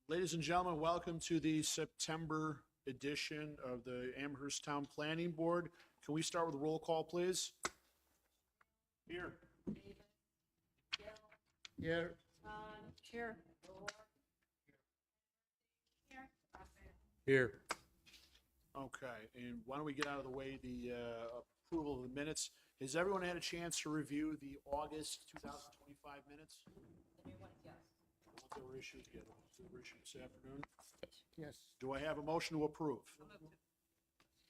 Ladies and gentlemen, welcome to the September edition of the Amherst Town Planning Board. Can we start with a roll call, please? Here. Here. Here. Here. Okay, and why don't we get out of the way the approval of the minutes? Has everyone had a chance to review the August 2025 minutes? There were issues together. There were issues this afternoon. Yes. Do I have a motion to approve?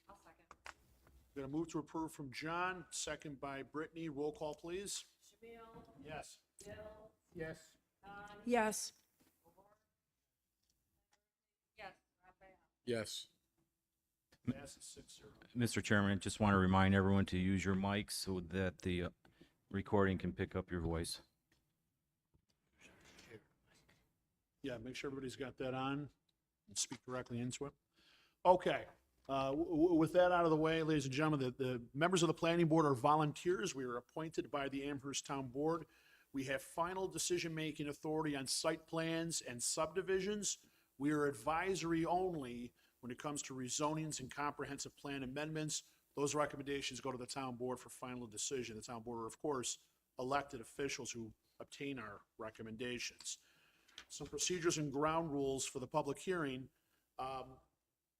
I'll second. I'm going to move to approve from John, second by Brittany. Roll call, please. Shamil? Yes. Bill? Yes. Don? Yes. Yes. Raphael? Yes. Passes 6-0. Mr. Chairman, just want to remind everyone to use your mics so that the recording can pick up your voice. Yeah, make sure everybody's got that on and speak directly into it. Okay, with that out of the way, ladies and gentlemen, the members of the planning board are volunteers. We are appointed by the Amherst Town Board. We have final decision-making authority on site plans and subdivisions. We are advisory only when it comes to rezonings and comprehensive plan amendments. Those recommendations go to the town board for final decision. The town board are, of course, elected officials who obtain our recommendations. Some procedures and ground rules for the public hearing.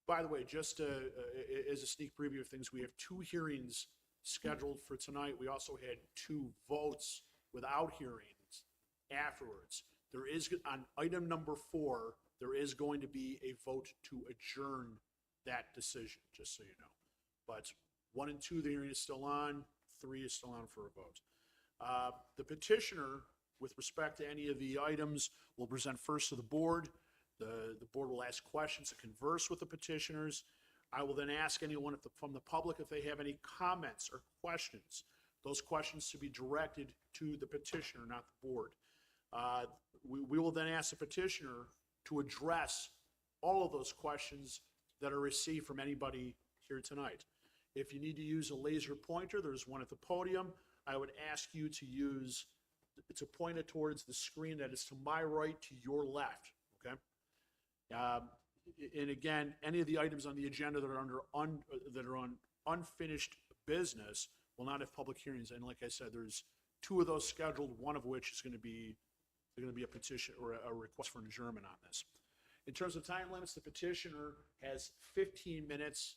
By the way, just as a sneak preview of things, we have 2 hearings scheduled for tonight. We also had 2 votes without hearings afterwards. There is, on item number 4, there is going to be a vote to adjourn that decision, just so you know. But 1 and 2, the hearing is still on. 3 is still on for a vote. The petitioner, with respect to any of the items, will present first to the board. The board will ask questions and converse with the petitioners. I will then ask anyone from the public if they have any comments or questions. Those questions to be directed to the petitioner, not the board. We will then ask the petitioner to address all of those questions that are received from anybody here tonight. If you need to use a laser pointer, there's one at the podium. I would ask you to use, to point it towards the screen that is to my right, to your left, okay? And again, any of the items on the agenda that are on unfinished business will not have public hearings. And like I said, there's 2 of those scheduled, one of which is going to be a petition or a request for an adjournment on this. In terms of time limits, the petitioner has 15 minutes.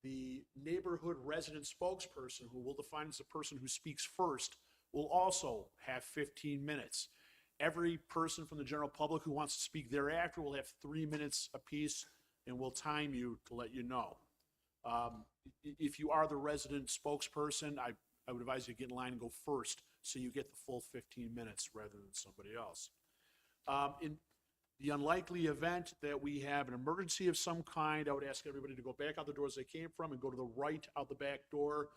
The neighborhood resident spokesperson, who we'll define as the person who speaks first, will also have 15 minutes. Every person from the general public who wants to speak thereafter will have 3 minutes apiece, and we'll time you to let you know. If you are the resident spokesperson, I would advise you to get in line and go first so you get the full 15 minutes rather than somebody else. In the unlikely event that we have an emergency of some kind, I would ask everybody to go back out the doors they came from and go to the right out the back door.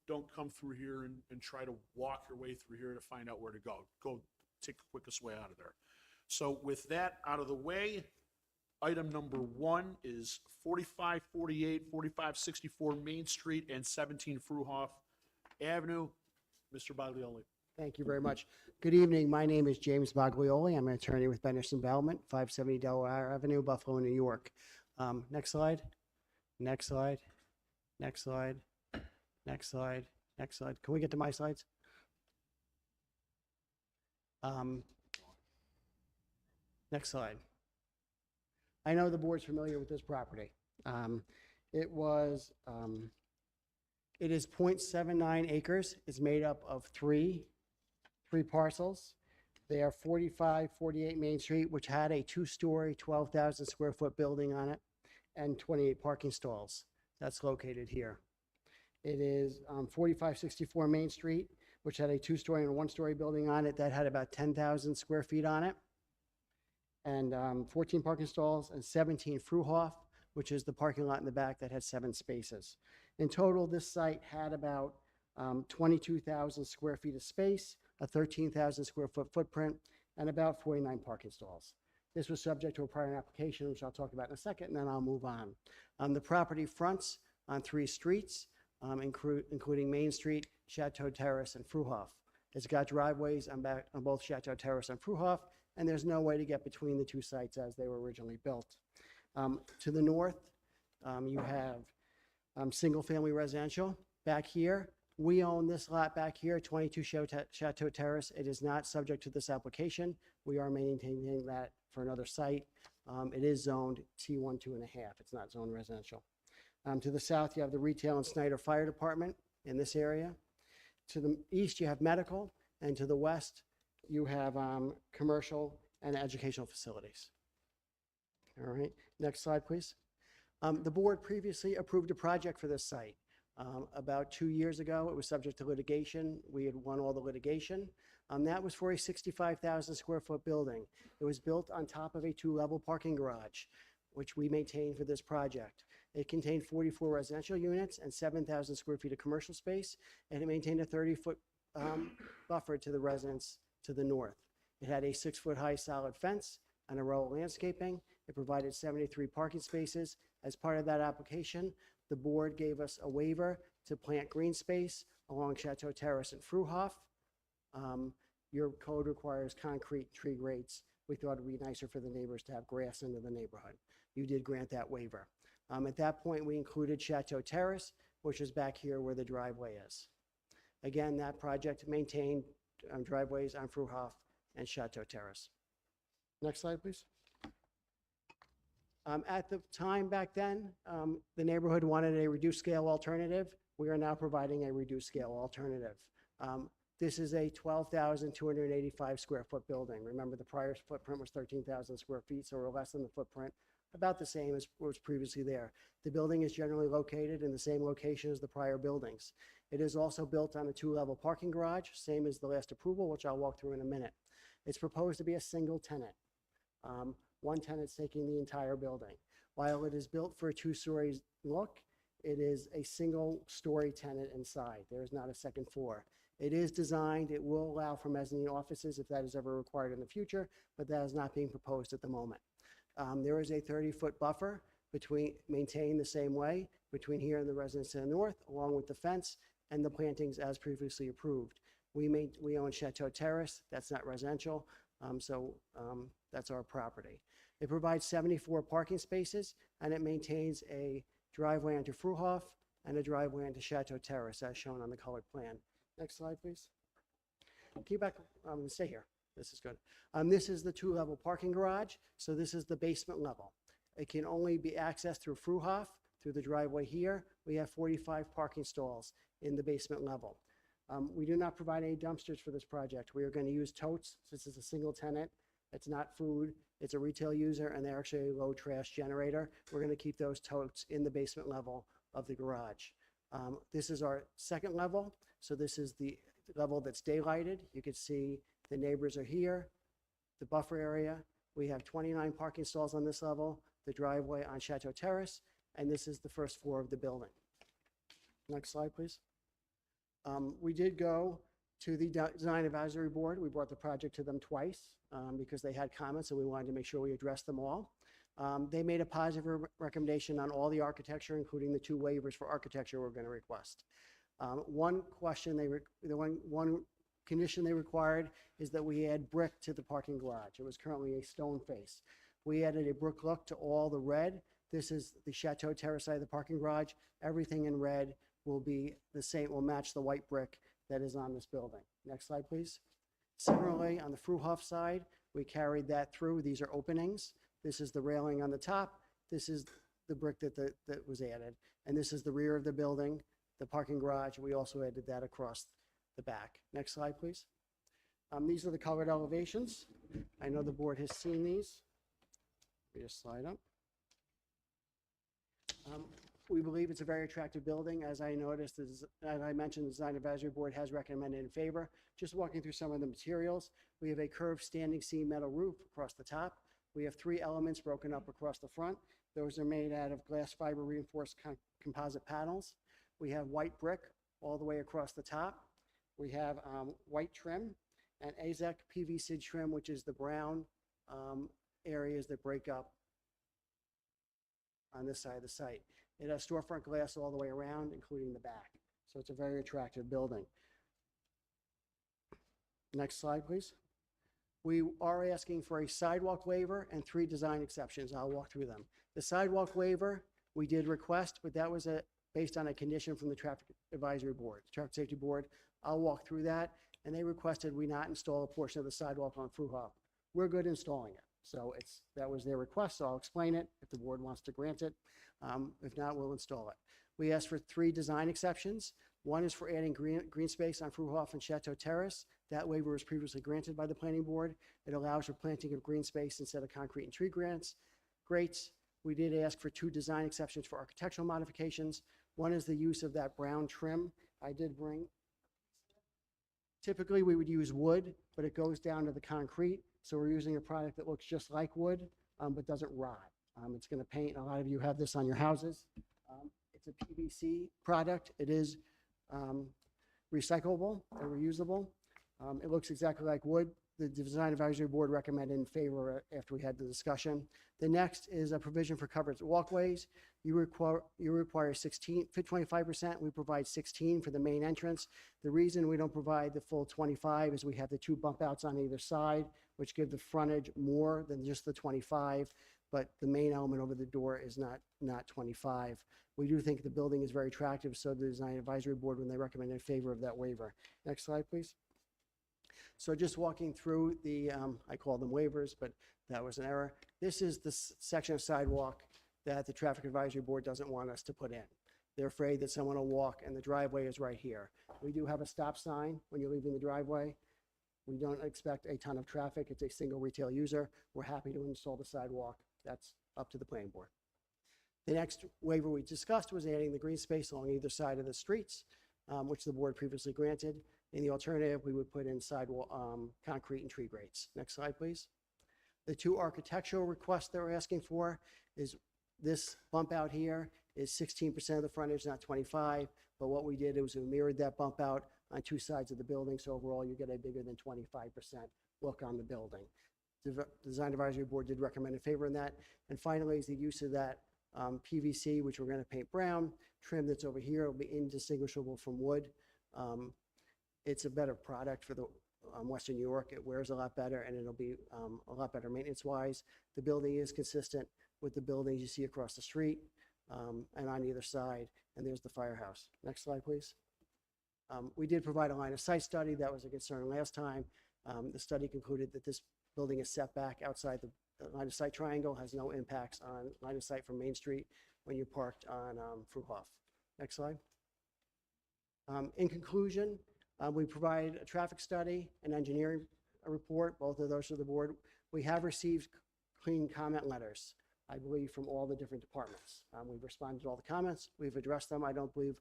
Don't come through here and try to walk your way through here to find out where to go. Go take the quickest way out of there. So with that out of the way, item number 1 is 4548, 4564 Main Street and 17 Fruhoff Avenue. Mr. Baglioli. Thank you very much. Good evening. My name is James Baglioli. I'm an attorney with Benderson Bellman, 570 Delaware Avenue, Buffalo, New York. Next slide. Next slide. Next slide. Next slide. Next slide. Can we get to my slides? Next slide. I know the board's familiar with this property. It is 0.79 acres. It's made up of three parcels. They are 4548 Main Street, which had a 2-story, 12,000 square foot building on it and 28 parking stalls. That's located here. It is 4564 Main Street, which had a 2-story and a 1-story building on it that had about 10,000 square feet on it, and 14 parking stalls, and 17 Fruhoff, which is the parking lot in the back that had 7 spaces. In total, this site had about 22,000 square feet of space, a 13,000 square foot footprint, and about 49 parking stalls. This was subject to a prior application, which I'll talk about in a second, and then I'll move on. The property fronts on 3 streets, including Main Street, Chateau Terrace, and Fruhoff. It's got driveways on both Chateau Terrace and Fruhoff, and there's no way to get between the two sites as they were originally built. To the north, you have single-family residential. Back here, we own this lot back here, 22 Chateau Terrace. It is not subject to this application. We are maintaining that for another site. It is zoned T1, 2.5. It's not zoned residential. To the south, you have the retail and Snyder Fire Department in this area. To the east, you have medical, and to the west, you have commercial and educational facilities. All right, next slide, please. The board previously approved a project for this site. About 2 years ago, it was subject to litigation. We had won all the litigation. That was for a 65,000 square foot building. It was built on top of a 2-level parking garage, which we maintained for this project. It contained 44 residential units and 7,000 square feet of commercial space, and it maintained a 30-foot buffer to the residents to the north. It had a 6-foot high solid fence and a row of landscaping. It provided 73 parking spaces. As part of that application, the board gave us a waiver to plant green space along Chateau Terrace and Fruhoff. Your code requires concrete tree grates. We thought it'd be nicer for the neighbors to have grass into the neighborhood. You did grant that waiver. At that point, we included Chateau Terrace, which is back here where the driveway is. Again, that project maintained driveways on Fruhoff and Chateau Terrace. Next slide, please. At the time back then, the neighborhood wanted a reduced scale alternative. We are now providing a reduced scale alternative. This is a 12,285 square foot building. Remember, the prior footprint was 13,000 square feet, so we're less than the footprint, about the same as was previously there. The building is generally located in the same location as the prior buildings. It is also built on a 2-level parking garage, same as the last approval, which I'll walk through in a minute. It's proposed to be a single tenant. One tenant's taking the entire building. While it is built for a 2-story look, it is a single-story tenant inside. There is not a second floor. It is designed, it will allow for mezzanine offices if that is ever required in the future, but that is not being proposed at the moment. There is a 30-foot buffer maintained the same way between here and the residents to the north, along with the fence and the plantings as previously approved. We own Chateau Terrace. That's not residential, so that's our property. It provides 74 parking spaces, and it maintains a driveway onto Fruhoff and a driveway onto Chateau Terrace, as shown on the colored plan. Next slide, please. Keep back, stay here. This is good. This is the 2-level parking garage, so this is the basement level. It can only be accessed through Fruhoff, through the driveway here. We have 45 parking stalls in the basement level. We do not provide any dumpsters for this project. We are going to use totes. This is a single tenant. It's not food. It's a retail user, and they're actually a low trash generator. We're going to keep those totes in the basement level of the garage. This is our second level. So this is the level that's daylighted. You can see the neighbors are here, the buffer area. We have 29 parking stalls on this level, the driveway on Chateau Terrace, and this is the first floor of the building. Next slide, please. We did go to the Design Advisory Board. We brought the project to them twice because they had comments, and we wanted to make sure we addressed them all. They made a positive recommendation on all the architecture, including the 2 waivers for architecture we're going to request. One condition they required is that we add brick to the parking garage. It was currently a stone face. We added a brick look to all the red. This is the Chateau Terrace side of the parking garage. Everything in red will be the same, will match the white brick that is on this building. Next slide, please. Similarly, on the Fruhoff side, we carried that through. These are openings. This is the railing on the top. This is the brick that was added. And this is the rear of the building, the parking garage. We also added that across the back. Next slide, please. These are the colored elevations. I know the board has seen these. Let me just slide up. We believe it's a very attractive building. As I noticed, as I mentioned, the Design Advisory Board has recommended in favor. Just walking through some of the materials, we have a curved standing seam metal roof across the top. We have 3 elements broken up across the front. Those are made out of glass fiber reinforced composite panels. We have white brick all the way across the top. We have white trim and AZEK PVC trim, which is the brown areas that break up on this side of the site. It has storefront glass all the way around, including the back. So it's a very attractive building. Next slide, please. We are asking for a sidewalk waiver and 3 design exceptions. I'll walk through them. The sidewalk waiver, we did request, but that was based on a condition from the Traffic Advisory Board, the Traffic Safety Board. I'll walk through that, and they requested we not install a portion of the sidewalk on Fruhoff. We're good installing it. So that was their request, so I'll explain it if the board wants to grant it. If not, we'll install it. We asked for 3 design exceptions. One is for adding green space on Fruhoff and Chateau Terrace. That waiver was previously granted by the planning board. It allows for planting of green space instead of concrete and tree grates. We did ask for 2 design exceptions for architectural modifications. One is the use of that brown trim I did bring. Typically, we would use wood, but it goes down to the concrete. So we're using a product that looks just like wood, but doesn't rot. It's going to paint. A lot of you have this on your houses. It's a PVC product. It is recyclable or reusable. It looks exactly like wood. The Design Advisory Board recommended in favor after we had the discussion. The next is a provision for covered walkways. You require 25%. We provide 16 for the main entrance. The reason we don't provide the full 25 is we have the 2 bump outs on either side, which give the frontage more than just the 25, but the main element over the door is not 25. We do think the building is very attractive, so the Design Advisory Board, when they recommend in favor of that waiver. Next slide, please. So just walking through the, I call them waivers, but that was an error. This is the section of sidewalk that the Traffic Advisory Board doesn't want us to put in. They're afraid that someone will walk, and the driveway is right here. We do have a stop sign when you're leaving the driveway. We don't expect a ton of traffic. It's a single retail user. We're happy to install the sidewalk. That's up to the planning board. The next waiver we discussed was adding the green space along either side of the streets, which the board previously granted. In the alternative, we would put in sidewalk, concrete and tree grates. Next slide, please. The 2 architectural requests that we're asking for is this bump out here is 16% of the frontage, not 25. But what we did was we mirrored that bump out on 2 sides of the building. So overall, you get a bigger than 25% look on the building. The Design Advisory Board did recommend in favor of that. And finally is the use of that PVC, which we're going to paint brown. Trim that's over here will be indistinguishable from wood. It's a better product for the Western New York. It wears a lot better, and it'll be a lot better maintenance-wise. The building is consistent with the buildings you see across the street and on either side. And there's the firehouse. Next slide, please. We did provide a line of sight study. That was a concern last time. The study concluded that this building is set back outside the line of sight triangle, has no impacts on line of sight from Main Street when you're parked on Fruhoff. Next slide. In conclusion, we provide a traffic study, an engineering report, both of those to the board. We have received clean comment letters, I believe, from all the different departments. We've responded to all the comments. We've addressed them. I don't believe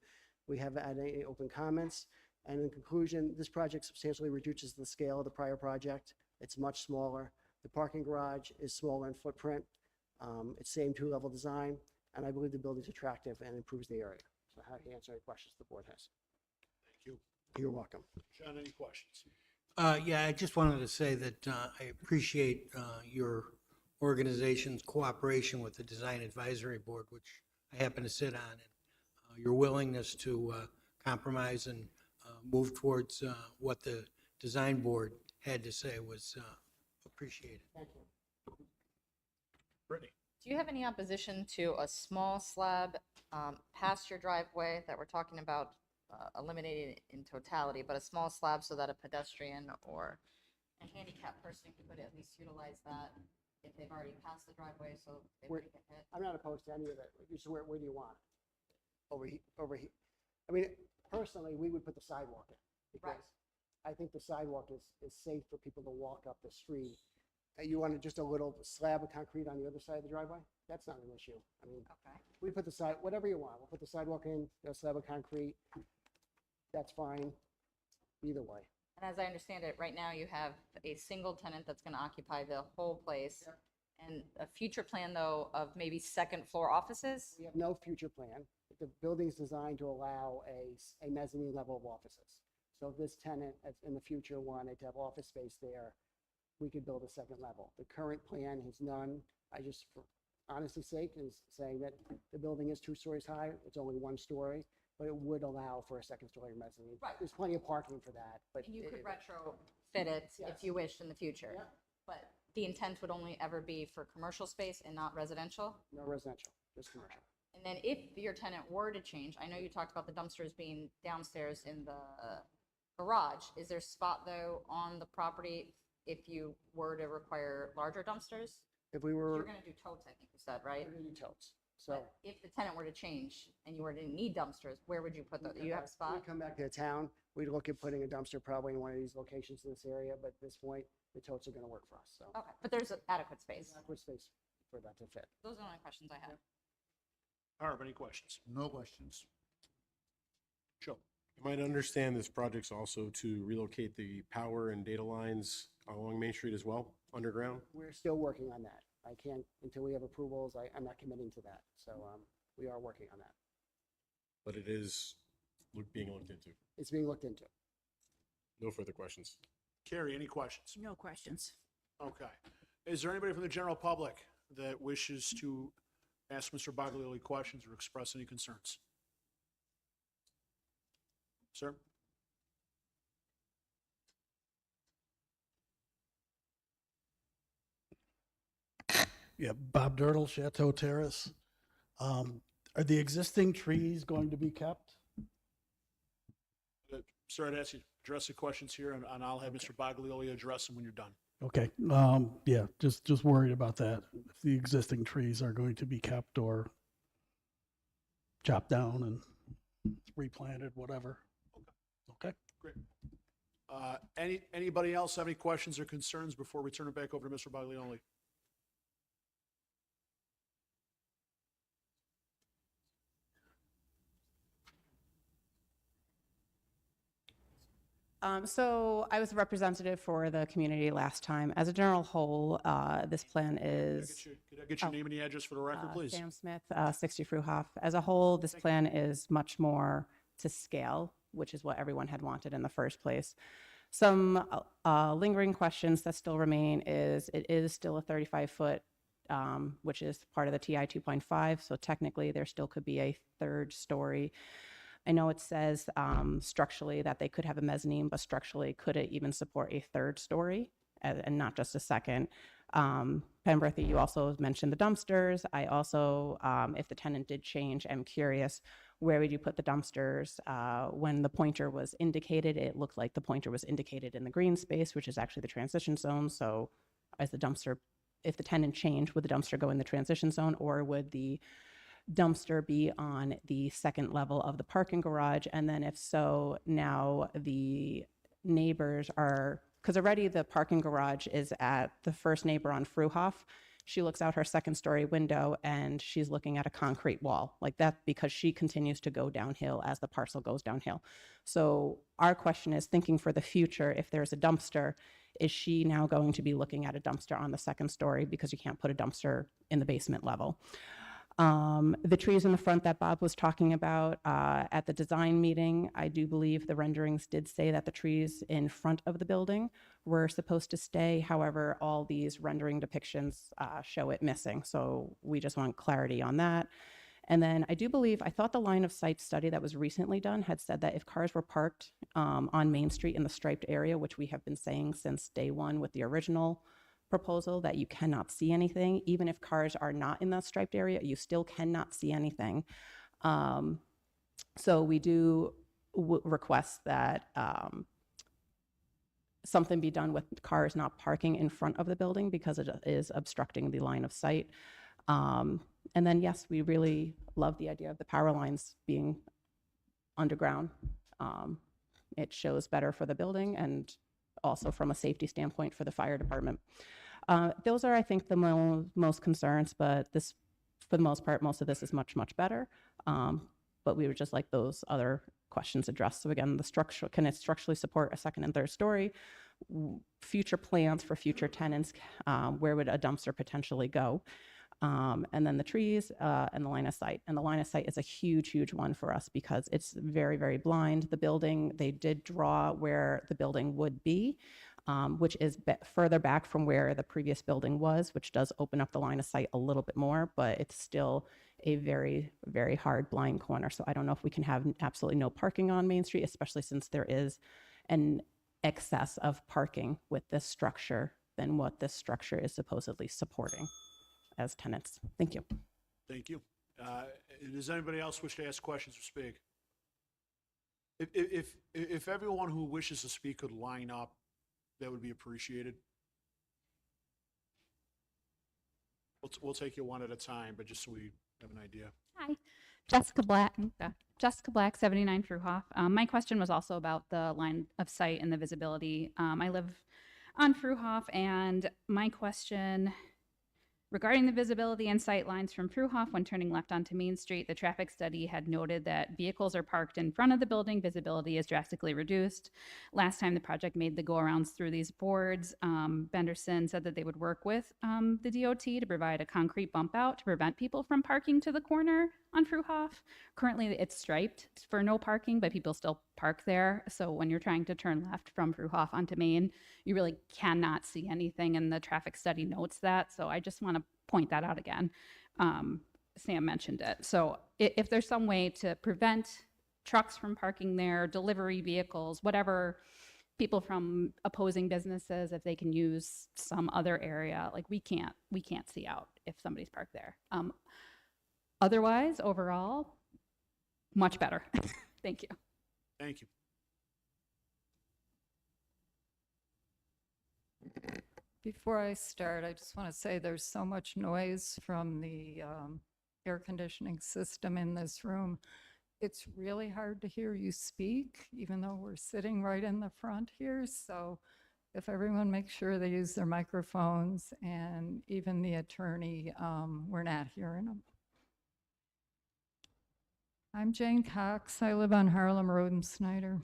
we have had any open comments. And in conclusion, this project substantially reduces the scale of the prior project. It's much smaller. The parking garage is smaller in footprint. It's same 2-level design, and I believe the building's attractive and improves the area. So happy to answer any questions the board has. Thank you. You're welcome. John, any questions? Yeah, I just wanted to say that I appreciate your organization's cooperation with the Design Advisory Board, which I happen to sit on, and your willingness to compromise and move towards what the Design Board had to say was appreciated. Thank you. Brittany? Do you have any opposition to a small slab past your driveway that we're talking about eliminating in totality, but a small slab so that a pedestrian or a handicapped person could at least utilize that if they've already passed the driveway, so they wouldn't get hit? I'm not opposed to any of it. You just where do you want it? Over here. I mean, personally, we would put the sidewalk in because I think the sidewalk is safe for people to walk up the street. You want just a little slab of concrete on the other side of the driveway? That's not an issue. I mean, Okay. we put the whatever you want. We'll put the sidewalk in, a slab of concrete. That's fine. Either way. And as I understand it, right now you have a single tenant that's going to occupy the whole place. Yep. And a future plan, though, of maybe second floor offices? We have no future plan. The building's designed to allow a mezzanine level of offices. So if this tenant in the future wanted to have office space there, we could build a second level. The current plan has none. I just, for honesty's sake, is saying that the building is 2 stories high. It's only 1 story, but it would allow for a second story mezzanine. Right. There's plenty of parking for that, but And you could retro fit it if you wish in the future. But the intent would only ever be for commercial space and not residential? No residential, just commercial. And then if your tenant were to change, I know you talked about the dumpsters being downstairs in the garage. Is there spot though on the property if you were to require larger dumpsters? If we You're were, gonna do totes, I think you said, right? we're gonna do totes. So. But if the tenant were to change and you were to need dumpsters, where would you put those? You have a spot? We'd come back to the town, we'd look at putting a dumpster probably in one of these locations in this area, but at this point, the totes are gonna work for us, so. Okay, but there's adequate space. Adequate space for that to fit. Those are the only questions I have. Harv, any questions? No questions. Joe? You might understand this project's also to relocate the power and data lines along Main Street as well, underground. We're still working on that. I can't, until we have approvals, I'm not committing to that. So, we are working on that. But it is being looked into. It's being looked into. No further questions. Carrie, any questions? No questions. Okay. Is there anybody from the general public that wishes to ask Mr. Baglioli questions or express any concerns? Sir? Yeah, Bob Dirtle, Chateau Terrace. Are the existing trees going to be kept? Sir, I'd ask you to address the questions here, and I'll have Mr. Baglioli address them when you're done. Okay, yeah, just worried about that. If the existing trees are going to be kept or chopped down and replanted, whatever. Okay. Great. Anybody else have any questions or concerns before we turn it back over to Mr. Baglioli? So I was a representative for the community last time. As a general whole, this plan is Could I get your name and the address for the record, please? Sam Smith, 60 Fruhoff. As a whole, this plan is much more to scale, which is what everyone had wanted in the first place. Some lingering questions that still remain is it is still a 35-foot, which is part of the TI 2.5. So technically, there still could be a third story. I know it says structurally that they could have a mezzanine, but structurally, could it even support a third story and not just a second? Pemberthy, you also mentioned the dumpsters. I also, if the tenant did change, I'm curious, where would you put the dumpsters? When the pointer was indicated, it looked like the pointer was indicated in the green space, which is actually the transition zone. So as the dumpster, if the tenant changed, would the dumpster go in the transition zone, or would the dumpster be on the second level of the parking garage? And then if so, now the neighbors are, because already the parking garage is at the first neighbor on Fruhoff. She looks out her second story window and she's looking at a concrete wall like that because she continues to go downhill as the parcel goes downhill. So our question is, thinking for the future, if there's a dumpster, is she now going to be looking at a dumpster on the second story because you can't put a dumpster in the basement level? The trees in the front that Bob was talking about at the design meeting, I do believe the renderings did say that the trees in front of the building were supposed to stay. However, all these rendering depictions show it missing. So we just want clarity on that. And then I do believe, I thought the line of sight study that was recently done had said that if cars were parked on Main Street in the striped area, which we have been saying since day one with the original proposal, that you cannot see anything. Even if cars are not in that striped area, you still cannot see anything. So we do request that something be done with cars not parking in front of the building because it is obstructing the line of sight. And then, yes, we really love the idea of the power lines being underground. It shows better for the building and also from a safety standpoint for the fire department. Those are, I think, the most concerns, but this, for the most part, most of this is much, much better. But we would just like those other questions addressed. So again, the structure, can it structurally support a second and third story? Future plans for future tenants, where would a dumpster potentially go? And then the trees and the line of sight. And the line of sight is a huge, huge one for us because it's very, very blind. The building, they did draw where the building would be, which is further back from where the previous building was, which does open up the line of sight a little bit more, but it's still a very, very hard blind corner. So I don't know if we can have absolutely no parking on Main Street, especially since there is an excess of parking with this structure than what this structure is supposedly supporting as tenants. Thank you. Thank you. Does anybody else wish to ask questions or speak? If everyone who wishes to speak could line up, that would be appreciated. We'll take you one at a time, but just so we have an idea. Hi, Jessica Black. Jessica Black, 79 Fruhoff. My question was also about the line of sight and the visibility. I live on Fruhoff, and my question regarding the visibility and sight lines from Fruhoff when turning left onto Main Street, the traffic study had noted that vehicles are parked in front of the building, visibility is drastically reduced. Last time the project made the go-arounds through these boards, Benderson said that they would work with the DOT to provide a concrete bump out to prevent people from parking to the corner on Fruhoff. Currently, it's striped for no parking, but people still park there. So when you're trying to turn left from Fruhoff onto Main, you really cannot see anything, and the traffic study notes that. So I just want to point that out again. Sam mentioned it. So if there's some way to prevent trucks from parking there, delivery vehicles, whatever, people from opposing businesses, if they can use some other area, like we can't see out if somebody's parked there. Otherwise, overall, much better. Thank you. Thank you. Before I start, I just want to say there's so much noise from the air conditioning system in this room. It's really hard to hear you speak, even though we're sitting right in the front here. So if everyone makes sure they use their microphones, and even the attorney, we're not hearing them. I'm Jane Cox. I live on Harlem Road in Snyder.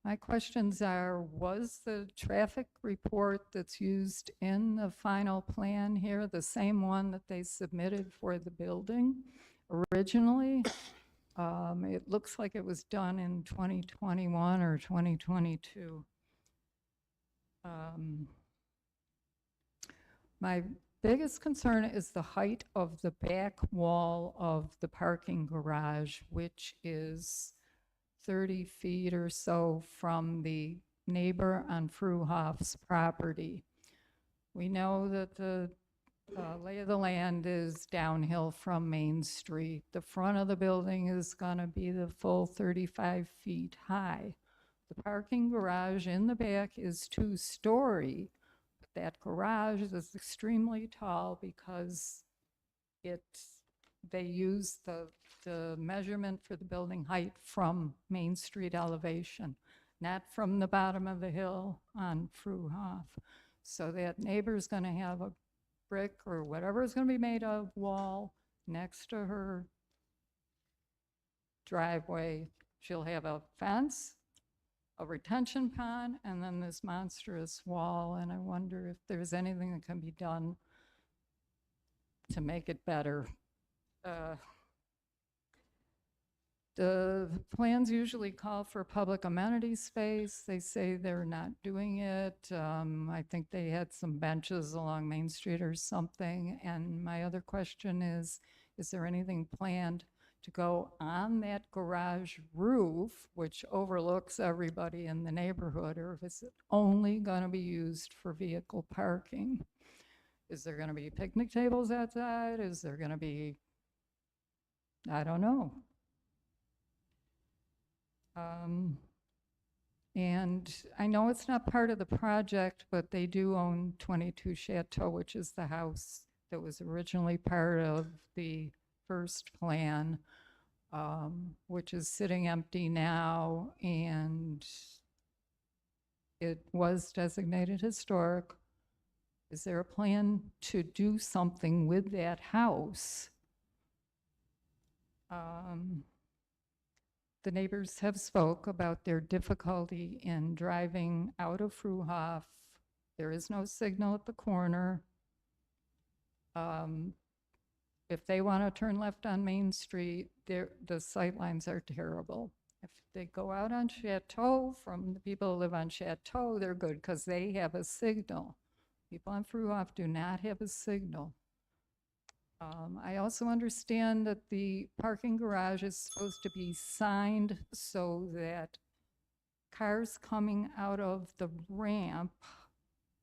My questions are, was the traffic report that's used in the final plan here the same one that they submitted for the building originally? It looks like it was done in 2021 or 2022. My biggest concern is the height of the back wall of the parking garage, which is 30 feet or so from the neighbor on Fruhoff's property. We know that the lay of the land is downhill from Main Street. The front of the building is going to be the full 35 feet high. The parking garage in the back is 2-story. That garage is extremely tall because they use the measurement for the building height from Main Street elevation, not from the bottom of the hill on Fruhoff. So that neighbor's going to have a brick or whatever is going to be made of wall next to her driveway. She'll have a fence, a retention pond, and then this monstrous wall. And I wonder if there's anything that can be done to make it better. The plans usually call for public amenity space. They say they're not doing it. I think they had some benches along Main Street or something. And my other question is there anything planned to go on that garage roof, which overlooks everybody in the neighborhood, or is it only going to be used for vehicle parking? Is there going to be picnic tables outside? Is there going to be, I don't know. And I know it's not part of the project, but they do own 22 Chateau, which is the house that was originally part of the first plan, which is sitting empty now, and it was designated historic. Is there a plan to do something with that house? The neighbors have spoke about their difficulty in driving out of Fruhoff. There is no signal at the corner. If they want to turn left on Main Street, the sight lines are terrible. If they go out on Chateau, from the people who live on Chateau, they're good because they have a signal. People on Fruhoff do not have a signal. I also understand that the parking garage is supposed to be signed so that cars coming out of the ramp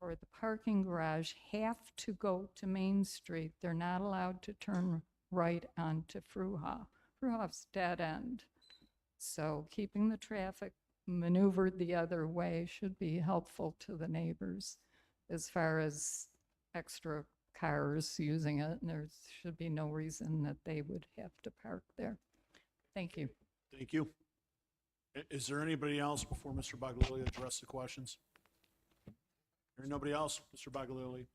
or the parking garage have to go to Main Street. They're not allowed to turn right onto Fruhoff. Fruhoff's dead end. So keeping the traffic maneuvered the other way should be helpful to the neighbors as far as extra cars using it. And there should be no reason that they would have to park there. Thank you. Thank you. Is there anybody else before Mr. Baglioli address the questions? Hearing nobody else, Mr. Baglioli.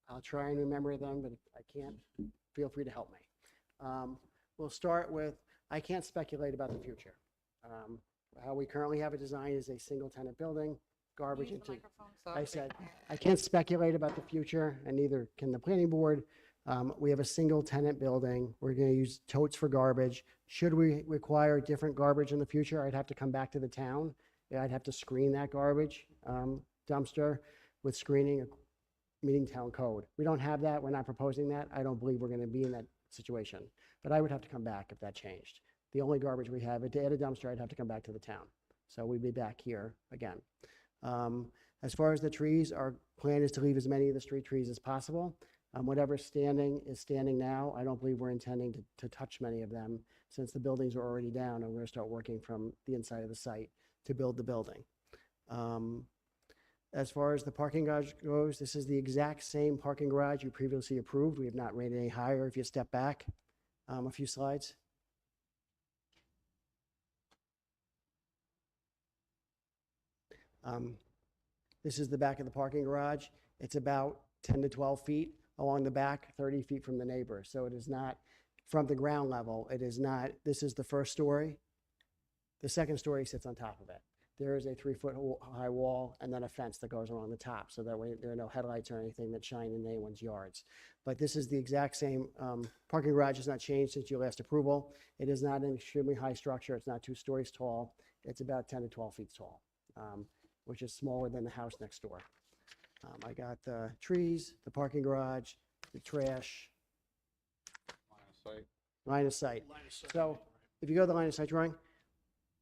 I'll try and remember them, but if I can't, feel free to help me. We'll start with, I can't speculate about the future. How we currently have it designed is a single-tenant building, garbage Use the into, microphone so I everybody said, can hear. I can't speculate about the future, and neither can the planning board. We have a single-tenant building. We're going to use totes for garbage. Should we require different garbage in the future, I'd have to come back to the town. I'd have to screen that garbage dumpster with screening meeting town code. We don't have that. We're not proposing that. I don't believe we're going to be in that situation. But I would have to come back if that changed. The only garbage we have, to add a dumpster, I'd have to come back to the town. So we'd be back here again. As far as the trees, our plan is to leave as many of the street trees as possible. Whatever's standing is standing now. I don't believe we're intending to touch many of them since the buildings are already down and we're going to start working from the inside of the site to build the building. As far as the parking garage goes, this is the exact same parking garage you previously approved. We have not rated any higher. If you step back a few slides. This is the back of the parking garage. It's about 10 to 12 feet along the back, 30 feet from the neighbor. So it is not from the ground level. It is not, this is the first story. The second story sits on top of it. There is a 3-foot high wall and then a fence that goes along the top. So that way there are no headlights or anything that shine in anyone's yards. But this is the exact same, parking garage has not changed since your last approval. It is not an extremely high structure. It's not 2 stories tall. It's about 10 to 12 feet tall, which is smaller than the house next door. I got the trees, the parking garage, the trash. Line of sight. So if you go to the line of sight drawing,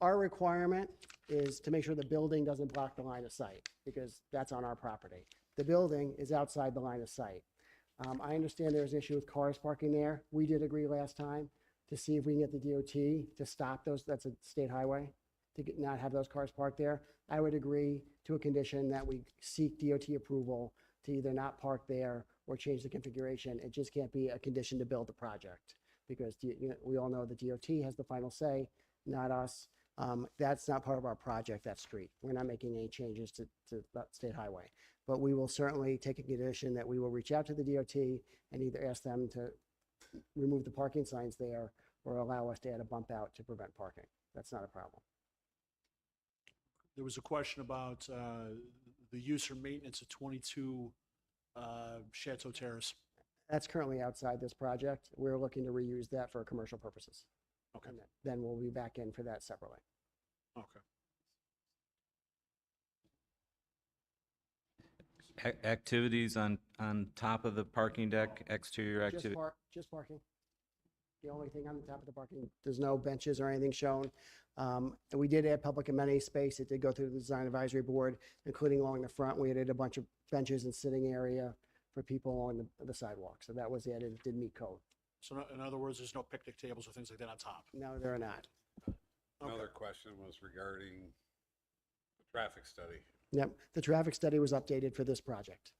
our requirement is to make sure the building doesn't block the line of sight because that's on our property. The building is outside the line of sight. I understand there's an issue with cars parking there. We did agree last time to see if we can get the DOT to stop those. That's a state highway, to not have those cars parked there. I would agree to a condition that we seek DOT approval to either not park there or change the configuration. It just can't be a condition to build the project because we all know the DOT has the final say, not us. That's not part of our project, that street. We're not making any changes to that state highway. But we will certainly take a condition that we will reach out to the DOT and either ask them to remove the parking signs there or allow us to add a bump out to prevent parking. That's not a problem. There was a question about the use or maintenance of 22 Chateau Terrace. That's currently outside this project. We're looking to reuse that for commercial purposes. Okay. And then we'll be back in for that separately. Okay. Activities on top of the parking deck, exterior activity? Just parking. The only thing on the top of the parking, there's no benches or anything shown. And we did add public amenity space. It did go through the design advisory board, including along the front. We added a bunch of benches and sitting area for people along the sidewalk. So that was added. It did meet code. So in other words, there's no picnic tables or things like that on top? No, there are not. Another question was regarding the traffic study. Yep, the traffic study was updated for this project.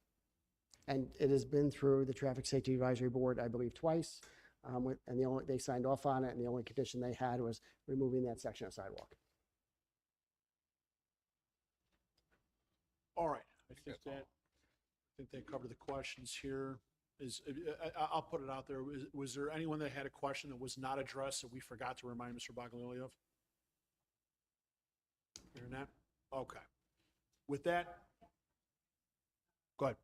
And it has been through the Traffic Safety Advisory Board, I believe, twice. And they signed off on it, and the only condition they had was removing that section of sidewalk. All right, I think that covered the questions here. I'll put it out there. Was there anyone that had a question that was not addressed that we forgot to remind Mr. Baglioli of? Hearing that? Okay. With that, go ahead.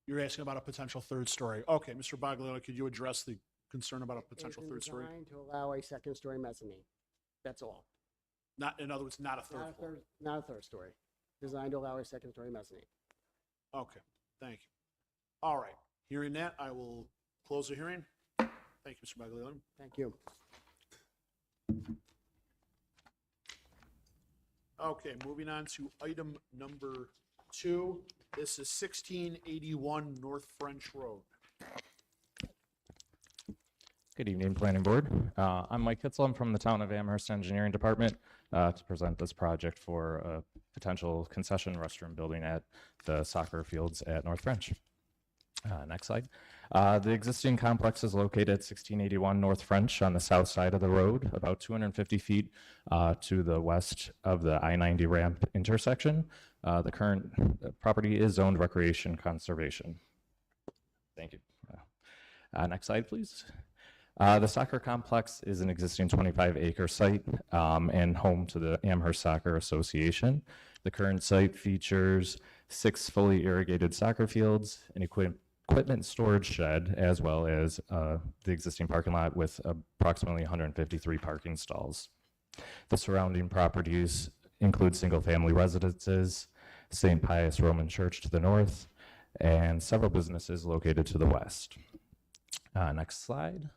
You're asking about a potential third story. Okay, Mr. Baglioli, could you address the concern about a potential It's third story? designed to allow a second-story mezzanine. That's all. Not, in other words, not a third floor. Not a third story. designed to allow a second-story mezzanine. Okay, thank you. All right, hearing that, I will close the hearing. Thank you, Mr. Baglione. Thank you. Okay, moving on to item number 2. This is 1681 North French Road. Good evening, Planning Board. I'm Mike Kitzel. I'm from the Town of Amherst Engineering Department to present this project for a potential concession restroom building at the soccer fields at North French. Next slide. The existing complex is located at 1681 North French on the south side of the road, about 250 feet to the west of the I-90 ramp intersection. The current property is zoned recreation conservation. Thank you. Next slide, please. The soccer complex is an existing 25-acre site and home to the Amherst Soccer Association. The current site features 6 fully irrigated soccer fields, an equipment storage shed, as well as the existing parking lot with approximately 153 parking stalls. The surrounding properties include single-family residences, St. Pius Roman Church to the north, and several businesses located to the west. Next slide.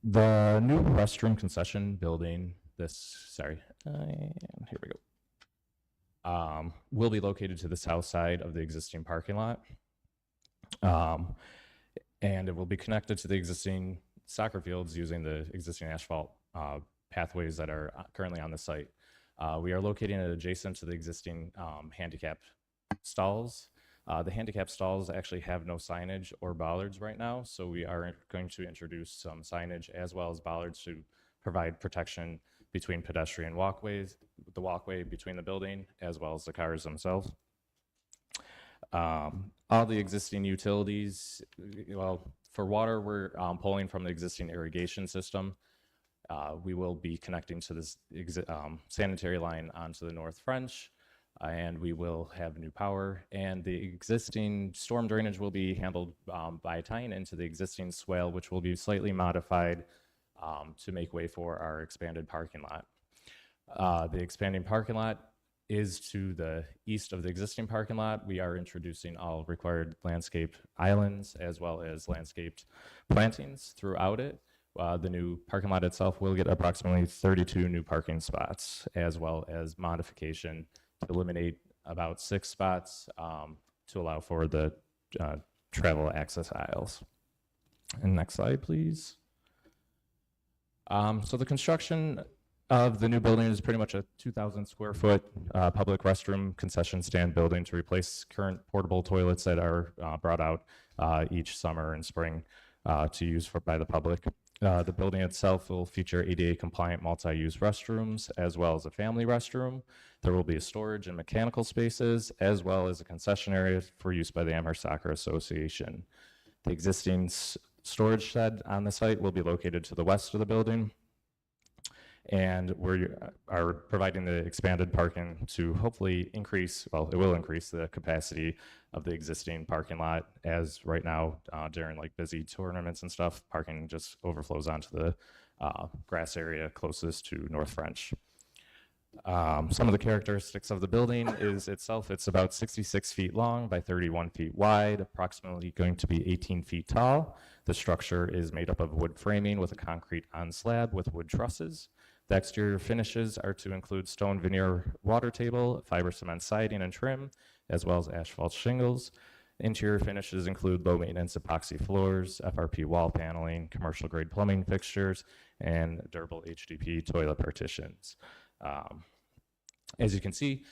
The new restroom concession building, here we go, will be located to the south side of the existing parking lot. And it will be connected to the existing soccer fields using the existing asphalt pathways that are currently on the site. We are locating it adjacent to the existing handicap stalls. The handicap stalls actually have no signage or bollards right now, so we are going to introduce some signage as well as bollards to provide protection between pedestrian walkways, the walkway between the building, as well as the cars themselves. All the existing utilities, well, for water, we're pulling from the existing irrigation system. We will be connecting to this sanitary line onto the North French. And we will have new power, and the existing storm drainage will be handled by tying into the existing swale, which will be slightly modified to make way for our expanded parking lot. The expanding parking lot is to the east of the existing parking lot. We are introducing all required landscape islands as well as landscaped plantings throughout it. The new parking lot itself will get approximately 32 new parking spots, as well as modification to eliminate about 6 spots to allow for the travel access aisles. And next slide, please. So the construction of the new building is pretty much a 2,000 square foot public restroom concession stand building to replace current portable toilets that are brought out each summer and spring to use by the public. The building itself will feature ADA compliant multi-use restrooms as well as a family restroom. There will be storage and mechanical spaces as well as a concession area for use by the Amherst Soccer Association. The existing storage shed on the site will be located to the west of the building. And we are providing the expanded parking to hopefully increase, well, it will increase the capacity of the existing parking lot, as right now during like busy tournaments and stuff, parking just overflows onto the grass area closest to North French. Some of the characteristics of the building is itself, it's about 66 feet long by 31 feet wide, approximately going to be 18 feet tall. The structure is made up of wood framing with a concrete on slab with wood trusses. The exterior finishes are to include stone veneer water table, fiber cement siding and trim, as well as asphalt shingles. Interior finishes include low maintenance epoxy floors, FRP wall paneling, commercial grade plumbing fixtures, and durable HDP toilet partitions. As you can see,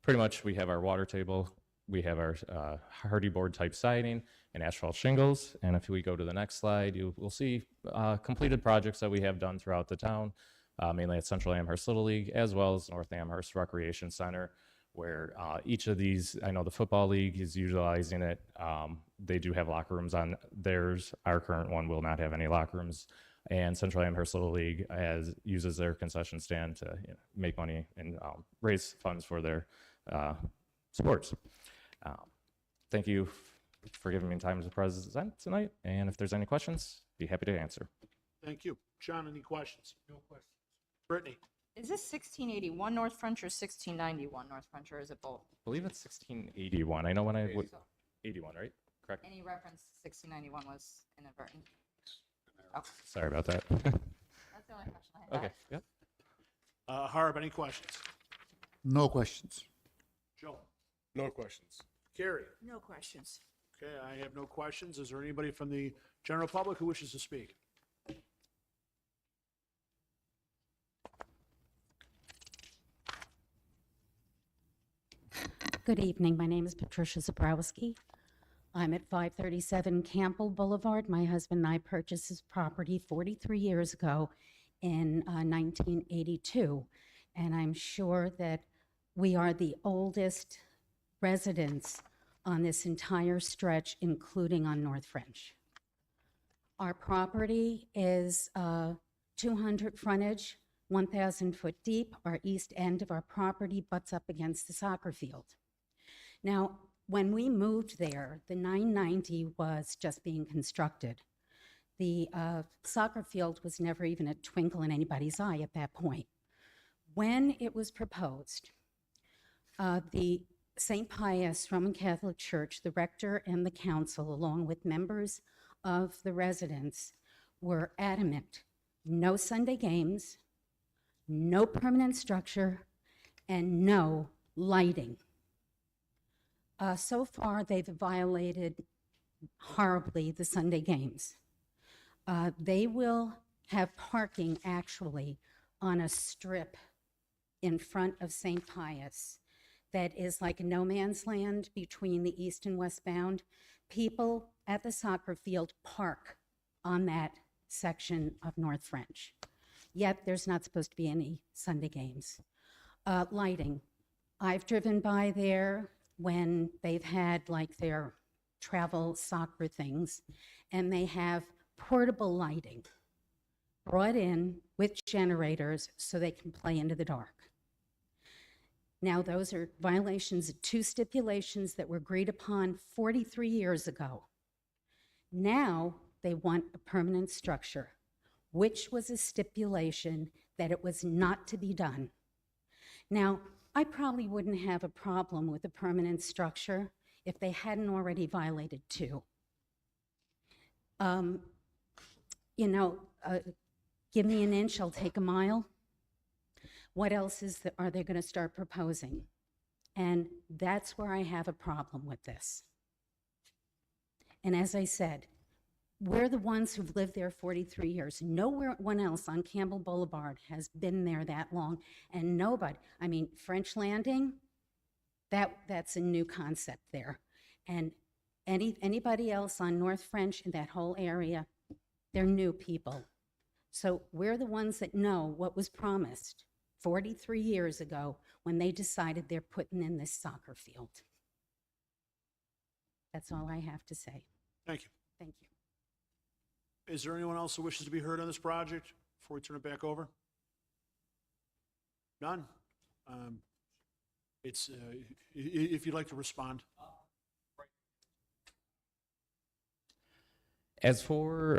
pretty much we have our water table, we have our hardy board type siding and asphalt shingles. And if we go to the next slide, you will see completed projects that we have done throughout the town, mainly at Central Amherst Little League, as well as North Amherst Recreation Center, where each of these, I know the Football League is utilizing it. They do have locker rooms on theirs. Our current one will not have any locker rooms. And Central Amherst Little League uses their concession stand to make money and raise funds for their sports. Thank you for giving me time to present tonight. And if there's any questions, be happy to answer. Thank you. John, any questions? No questions. Brittany? Is this 1681 North French or 1691 North French, or is it both? I believe it's 1681. I know when 81, right? Correct. Any reference to 1691 was inadvertent. Okay, Sorry about that. that's the only question I had. Okay, yep. Harb, any questions? No questions. Joe? No questions. Carrie? No questions. Okay, I have no questions. Is there anybody from the general public who wishes to speak? Good evening. My name is Patricia Zabrowski. I'm at 537 Campbell Boulevard. My husband and I purchased this property 43 years ago in 1982. And I'm sure that we are the oldest residents on this entire stretch, including on North French. Our property is 200 frontage, 1,000 foot deep. Our east end of our property butts up against the soccer field. Now, when we moved there, the 990 was just being constructed. The soccer field was never even a twinkle in anybody's eye at that point. When it was proposed, the St. Pius Roman Catholic Church, the rector and the council, along with members of the residents, were adamant: no Sunday games, no permanent structure, and no lighting. So far, they've violated horribly the Sunday games. They will have parking actually on a strip in front of St. Pius that is like a no man's land between the east and westbound. People at the soccer field park on that section of North French. Yet there's not supposed to be any Sunday games. Lighting. I've driven by there when they've had like their travel soccer things, and they have portable lighting brought in with generators so they can play into the dark. Now, those are violations of two stipulations that were agreed upon 43 years ago. Now, they want a permanent structure, which was a stipulation that it was not to be done. Now, I probably wouldn't have a problem with a permanent structure if they hadn't already violated two. Give me an inch, I'll take a mile. What else are they going to start proposing? And that's where I have a problem with this. And as I said, we're the ones who've lived there 43 years. No one else on Campbell Boulevard has been there that long. And nobody, French Landing, that's a new concept there. And anybody else on North French in that whole area, they're new people. So we're the ones that know what was promised 43 years ago when they decided they're putting in this soccer field. That's all I have to say. Thank you. Thank you. Is there anyone else who wishes to be heard on this project before we turn it back over? None? If you'd like to respond. As for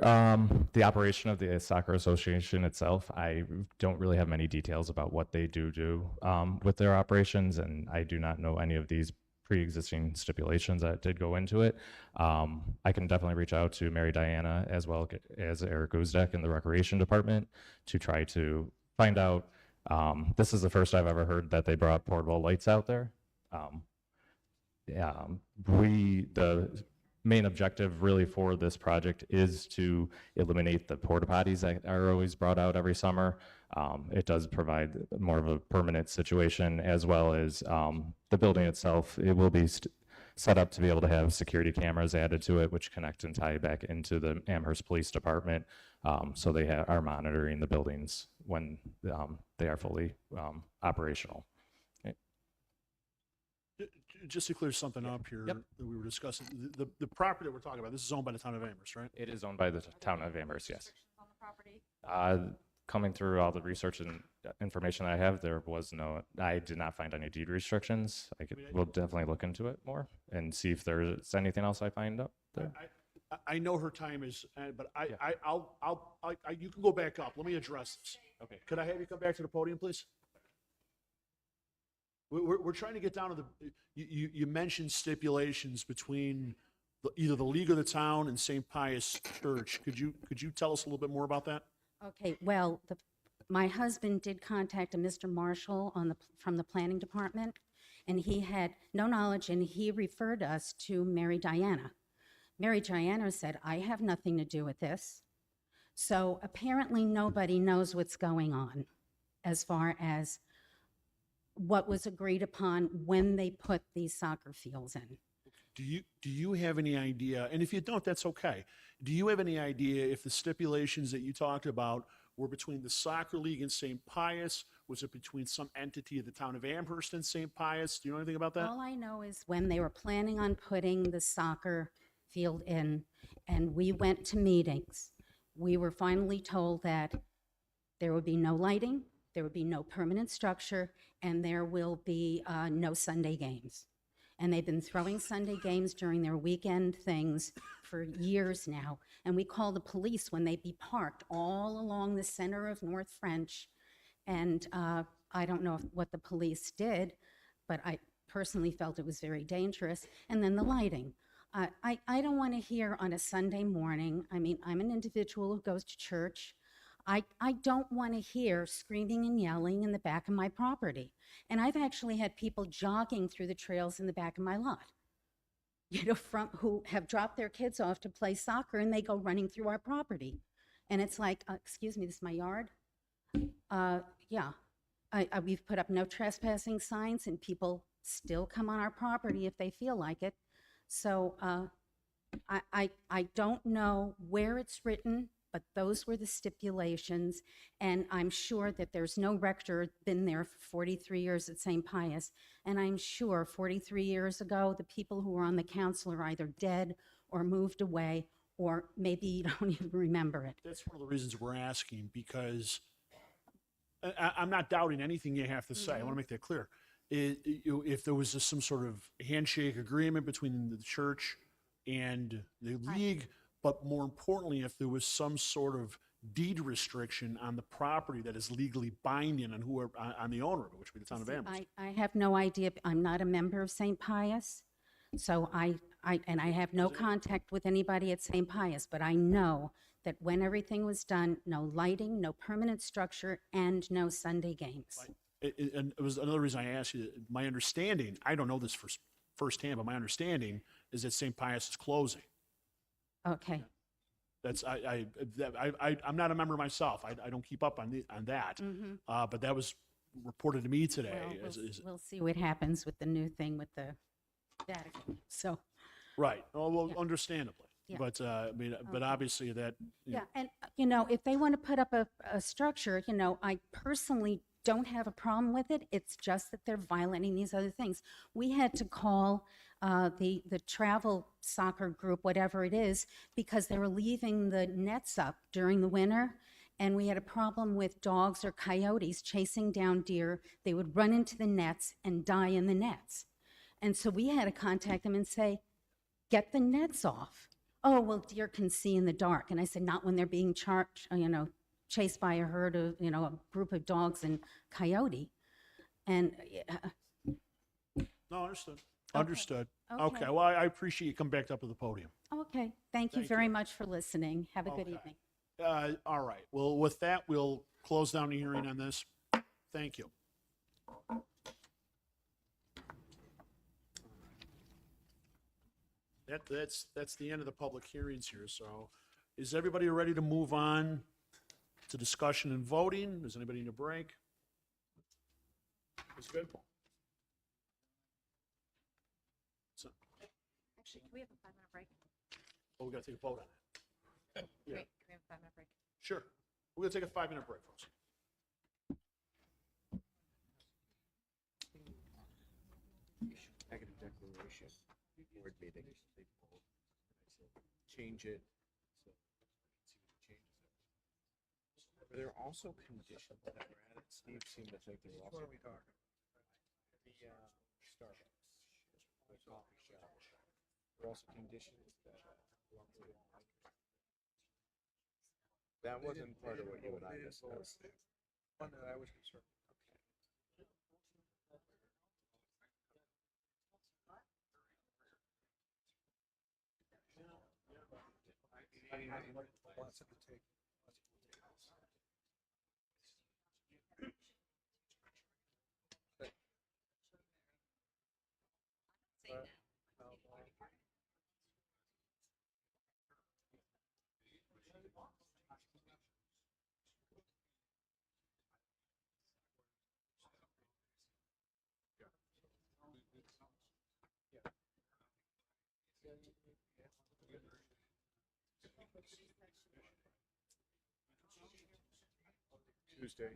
the operation of the soccer association itself, I don't really have many details about what they do with their operations, and I do not know any of these pre-existing stipulations that did go into it. I can definitely reach out to Mary Diana as well as Eric Uzdek in the recreation department to try to find out. This is the first I've ever heard that they brought portable lights out there. The main objective really for this project is to eliminate the porta potties that are always brought out every summer. It does provide more of a permanent situation, as well as the building itself. It will be set up to be able to have security cameras added to it, which connect and tie back into the Amherst Police Department. So they are monitoring the buildings when they are fully operational. Just to clear something up here Yep. that we were discussing, the property that we're talking about, this is owned by the town of Amherst, right? It is owned by the town of Amherst, yes. Restrictions on the property? Coming through all the research and information that I have, I did not find any deed restrictions. We'll definitely look into it more and see if there's anything else I find out there. I know her time is, but you can go back up. Let me address this. Okay, could I have you come back to the podium, please? We're trying to get down to the, you mentioned stipulations between either the League of the Town and St. Pius Church. Could you tell us a little bit more about that? Okay, well, my husband did contact a Mr. Marshall from the planning department, and he had no knowledge, and he referred us to Mary Diana. Mary Diana said, I have nothing to do with this. So apparently nobody knows what's going on as far as what was agreed upon when they put these soccer fields in. Do you have any idea, and if you don't, that's okay. Do you have any idea if the stipulations that you talked about were between the soccer league and St. Pius? Was it between some entity of the town of Amherst and St. Pius? Do you know anything about that? All I know is when they were planning on putting the soccer field in, and we went to meetings, we were finally told that there would be no lighting, there would be no permanent structure, and there will be no Sunday games. And they've been throwing Sunday games during their weekend things for years now. And we call the police when they be parked all along the center of North French. And I don't know what the police did, but I personally felt it was very dangerous. And then the lighting. I don't want to hear on a Sunday morning, I mean, I'm an individual who goes to church. I don't want to hear screaming and yelling in the back of my property. And I've actually had people jogging through the trails in the back of my lot, you know, who have dropped their kids off to play soccer, and they go running through our property. And it's like, excuse me, this is my yard? Yeah. We've put up no trespassing signs, and people still come on our property if they feel like it. So I don't know where it's written, but those were the stipulations, and I'm sure that there's no rector been there for 43 years at St. Pius, and I'm sure 43 years ago, the people who were on the council are either dead or moved away, or maybe you don't even remember it. That's one of the reasons we're asking, because I'm not doubting anything you have to say. I want to make that clear. If there was some sort of handshake agreement between the church and the league, but more importantly, if there was some sort of deed restriction on the property that is legally binding on whoever, on the owner of it, which would be the town of Amherst. I have no idea. I'm not a member of St. Pius, so I have no contact with anybody at St. Pius, but I know that when everything was done, no lighting, no permanent structure, and no Sunday games. And it was another reason I asked you, my understanding, I don't know this firsthand, but my understanding is that St. Pius is closing. Okay. That's, I'm not a member myself. I don't keep up on that. But that was reported to me today. Well, we'll see what happens with the new thing with the Vatican, so. Right. Well, Yeah. understandably. Yeah. But, I mean, but obviously that. Yeah, and, you know, if they want to put up a structure, you know, I personally don't have a problem with it. It's just that they're violating these other things. We had to call the travel soccer group, whatever it is, because they were leaving the nets up during the winter, and we had a problem with dogs or coyotes chasing down deer. They would run into the nets and die in the nets. And so we had to contact them and say, get the nets off. Oh, well, deer can see in the dark. And I said, not when they're being chased by a herd of, a group of dogs and coyote. And No, understood. Understood. Okay. Okay. Well, I appreciate you coming back up to the podium. okay, thank you very much for listening. Have a good Okay. evening. All right. Well, with that, we'll close down the hearing on this. Thank you. That's the end of the public hearings here. So is everybody ready to move on to discussion and voting? Does anybody need a break? It's good. So, Actually, can we have a 5-minute break? oh, we got to take a vote on it. Yeah. Wait, can we have a 5-minute break? Sure. We're going to take a 5-minute break, folks. Negative declaration, board meeting, change it. But there are also conditions that were added. Steve seemed to think there were also. The Starbucks, the coffee shop. There are also conditions that wasn't part of what you and I discussed. One that I was concerned. Lots of the take. Tuesday.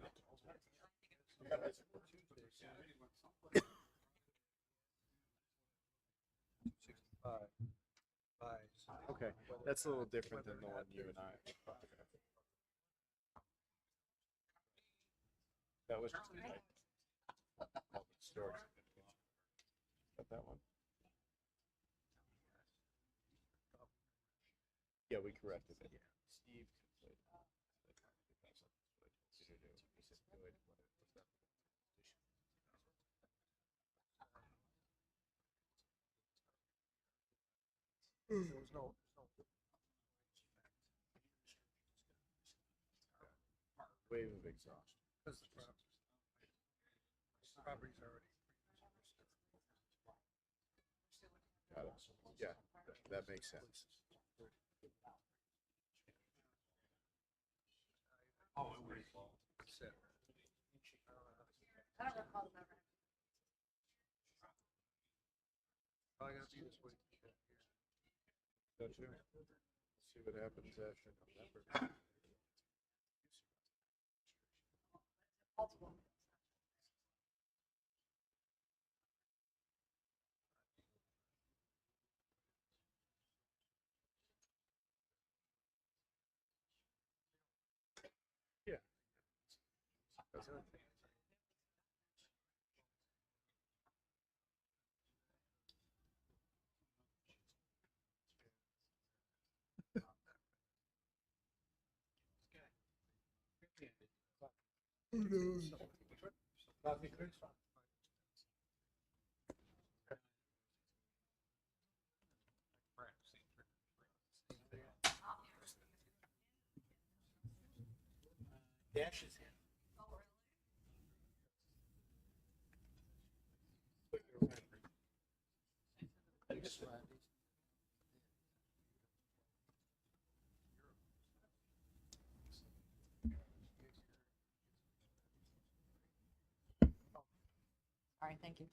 Okay, that's a little different than the one you and I. That was just the type. Storage. Got that one? Yeah, we corrected it. Steve. There was no. Wave of exhaust. Because the property's already. Got it. Yeah, that makes sense. Oh, it was. Set. I don't recall them ever. Probably gonna be this way. Don't you? See what happens after November. Yeah. That's it. Dash is in. All right, thank you.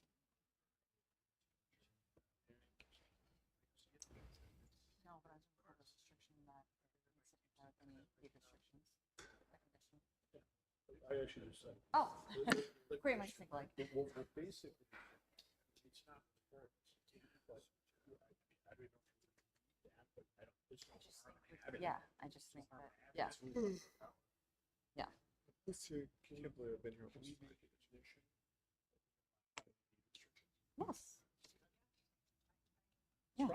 No, but I was looking for the restriction that with any deed restrictions. I actually just said. Oh, pretty much think like. Well, basically, it's not. But I don't know. But I don't. Yeah, I just think that, yeah. Yeah. Can't believe I've been here almost 5 years. Yes. Yeah.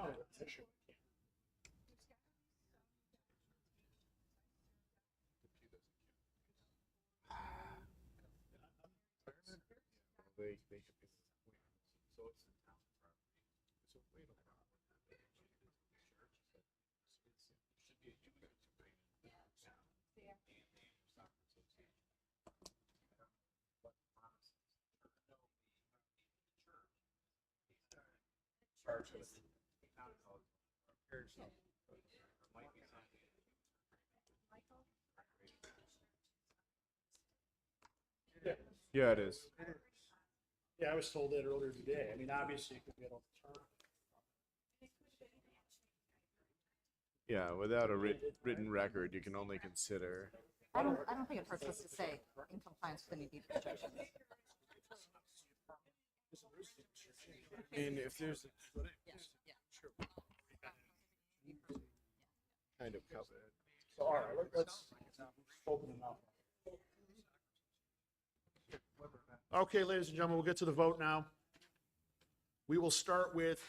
They could be. So it's the town property. So wait a minute. Yeah, it is. Yeah, I was told that earlier today. I mean, obviously, it could be an alternative. Yeah, without a written record, you can only consider. I don't think it hurts us to say in compliance with any deed restrictions. And if there's Yeah. kind of covenant. So, all right, let's open it up. Okay, ladies and gentlemen, we'll get to the vote now. We will start with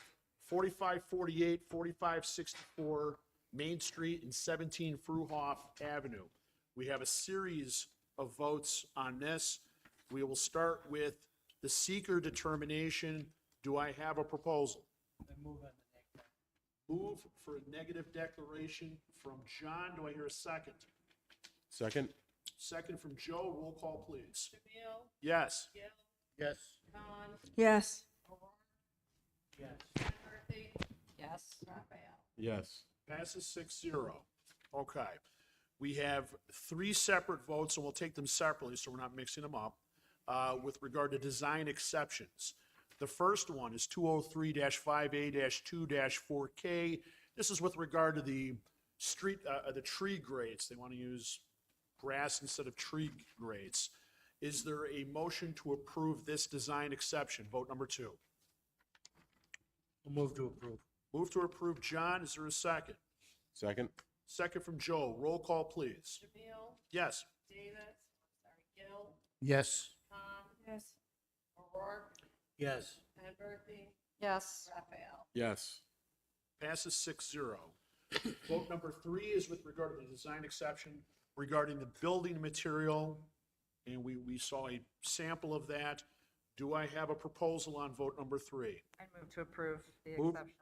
4548, 4564 Main Street and 17 Fruhoff Avenue. We have a series of votes on this. We will start with the seeker determination. Do I have a proposal? Move for a negative declaration from John. Do I hear a second? Second? Second from Joe. Roll call, please. Yes. Yes. Yes. Yes. Yes. Passes 6-0. Okay. We have three separate votes, and we'll take them separately so we're not mixing them up, with regard to design exceptions. The first one is 203-5A-2-4K. This is with regard to the the tree grades. They want to use grass instead of tree grades. Is there a motion to approve this design exception? Vote number 2. Move to approve. Move to approve, John. Is there a second? Second? Second from Joe. Roll call, please. Yes. Yes. Yes. Yes. Yes. Passes 6-0. Vote number 3 is with regard to the design exception regarding the building material, and we saw a sample of that. Do I have a proposal on vote number 3? I move to approve the Move. exception.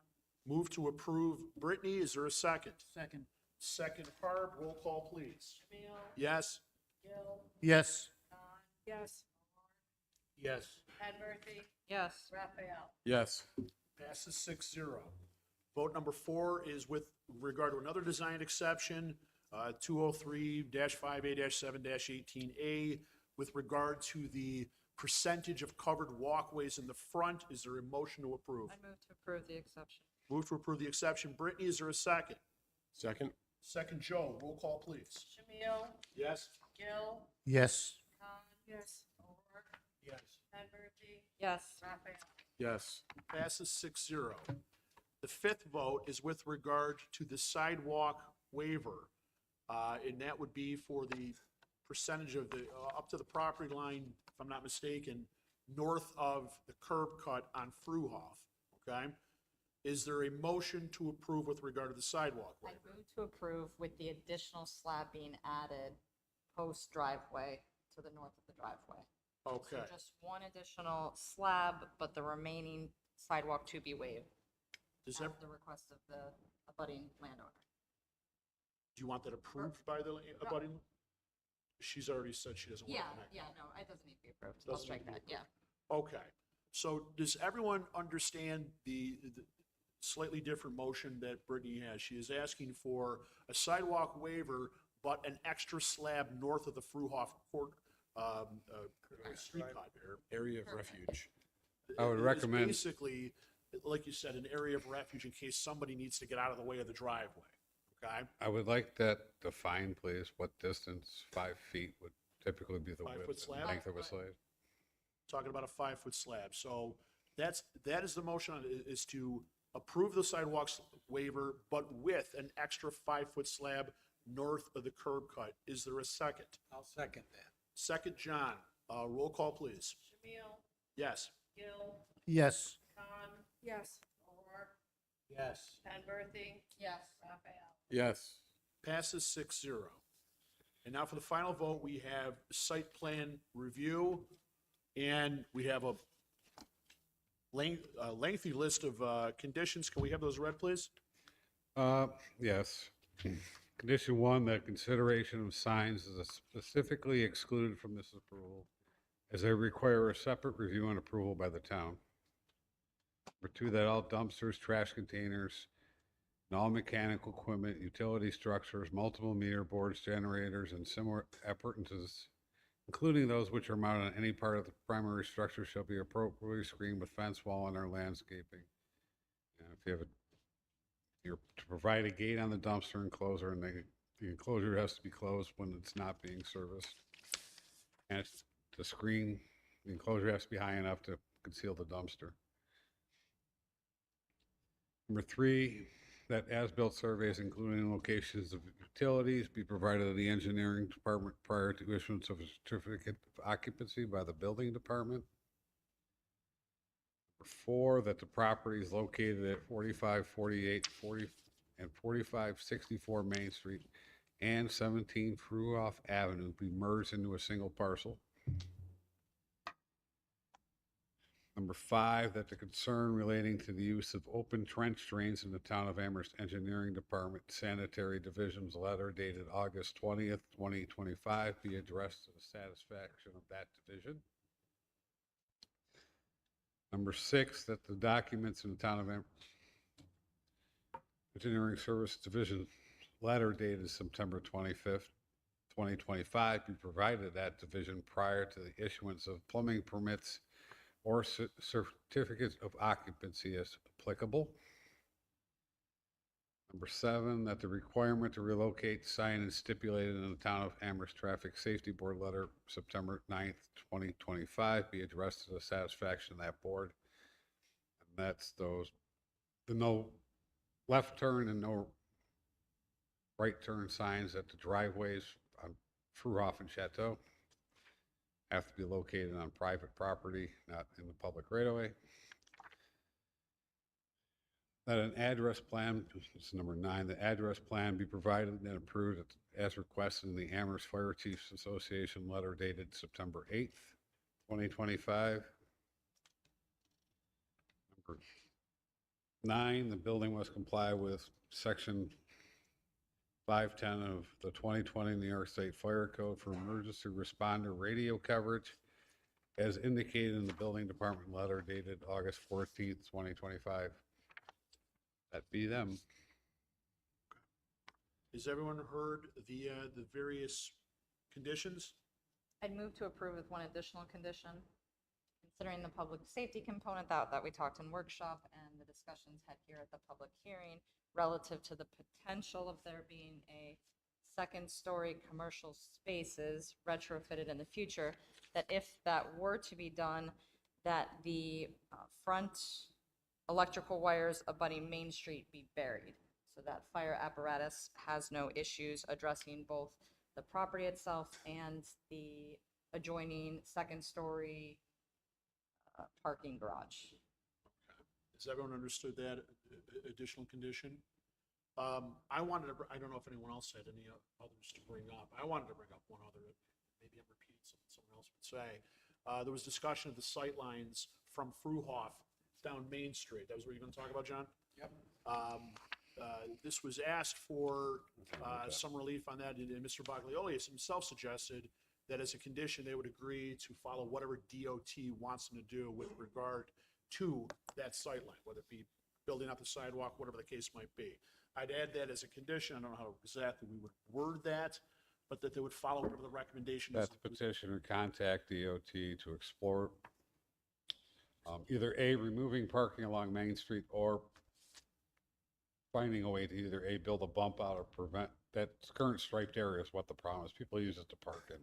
Move to approve. Brittany, is there a second? Second. Second, Harb. Roll call, please. Yes. Yes. Yes. Yes. Yes. Yes. Passes 6-0. Vote number 4 is with regard to another design exception, 203-5A-7-18A, with regard to the percentage of covered walkways in the front. Is there a motion to approve? I move to approve the exception. Move to approve the exception. Brittany, is there a second? Second? Second, Joe. Roll call, please. Yes. Yes. Yes. Yes. Yes. Passes 6-0. The fifth vote is with regard to the sidewalk waiver, and that would be for the percentage of the, up to the property line, if I'm not mistaken, north of the curb cut on Fruhoff, okay? Is there a motion to approve with regard to the sidewalk I waiver? move to approve with the additional slab being added post driveway to the north of the driveway. Okay, So just one additional slab, but the remaining sidewalk to be waived does at that, the request of the abutting landowner. do you want that approved by the abutting? She's already said she doesn't want Yeah, it connected. yeah, no, it doesn't need to be approved. I'll Doesn't need strike to be that, yeah. Okay, so does everyone understand the slightly different motion that Brittany has? She is asking for a sidewalk waiver, but an extra slab north of the Fruhoff Court, street cut. Area of refuge. I would It is recommend- basically, like you said, an area of refuge in case somebody needs to get out of the way of the driveway, okay? I would like that defined, please, what distance 5 feet would typically be the 5-foot width slab? and length of a slab. Talking about a 5-foot slab. So that is the motion, is to approve the sidewalks waiver, but with an extra 5-foot slab north of the curb cut. Is there a second? I'll second that. Second, John. Roll call, please. Yes. Yes. Yes. Yes. Yes. Yes. Passes 6-0. And now for the final vote, we have site plan review, and we have a lengthy list of conditions. Can we have those read, please? Yes. Condition 1, that consideration of signs is specifically excluded from this approval, as they require a separate review and approval by the town. Number 2, that all dumpsters, trash containers, and all mechanical equipment, utility structures, multiple meter boards, generators, and similar appurtenances, including those which are mounted on any part of the primary structure, shall be appropriately screened with fence, wall, and/or landscaping. If you have you're to provide a gate on the dumpster enclosure, and the enclosure has to be closed when it's not being serviced. And it's to screen, the enclosure has to be high enough to conceal the dumpster. Number 3, that as-built surveys, including locations of utilities, be provided to the engineering department prior to issuance of a certificate of occupancy by the building department. Number 4, that the property is located at 4548 and 4564 Main Street and 17 Fruoff Avenue be merged into a single parcel. Number 5, that the concern relating to the use of open trench drains in the town of Amherst Engineering Department Sanitary Division's letter dated August 20th, 2025 be addressed to the satisfaction of that division. Number 6, that the documents in the town of Amherst Engineering Service Division letter dated September 25th, 2025 be provided to that division prior to the issuance of plumbing permits or certificates of occupancy as applicable. Number 7, that the requirement to relocate sign is stipulated in the Town of Amherst Traffic Safety Board letter September 9th, 2025 be addressed to the satisfaction of that board. And that's the no left turn and no right turn signs at the driveways on Fruhoff and Chateau have to be located on private property, not in the public right of way. That an address plan, this is number 9, the address plan be provided and approved as requested in the Amherst Fire Chiefs Association letter dated September 8th, 2025. Number 9, the building must comply with section 510 of the 2020 New York State Fire Code for emergency responder radio coverage as indicated in the building department letter dated August 14th, 2025. That be them. Has everyone heard the various conditions? I'd move to approve with one additional condition, considering the public safety component that we talked in workshop and the discussions had here at the public hearing relative to the potential of there being a second-story commercial spaces retrofitted in the future, that if that were to be done, that the front electrical wires abutting Main Street be buried, so that fire apparatus has no issues addressing both the property itself and the adjoining second-story parking garage. Has everyone understood that additional condition? I wanted to, I don't know if anyone else had any others to bring up. I wanted to bring up one other, maybe I'm repeating something someone else would say. There was discussion of the sight lines from Fruhoff down Main Street. That was what you were going to talk about, John? Yep. This was asked for some relief on that, and Mr. Baglioli himself suggested that as a condition, they would agree to follow whatever DOT wants them to do with regard to that sight line, whether it be building up the sidewalk, whatever the case might be. I'd add that as a condition. I don't know how exactly we would word that, but that they would follow whatever the recommendation is. That the petitioner contact DOT to explore either A, removing parking along Main Street, or finding a way to either A, build a bump out or prevent, that current striped area is what the problem is. People use it to park in.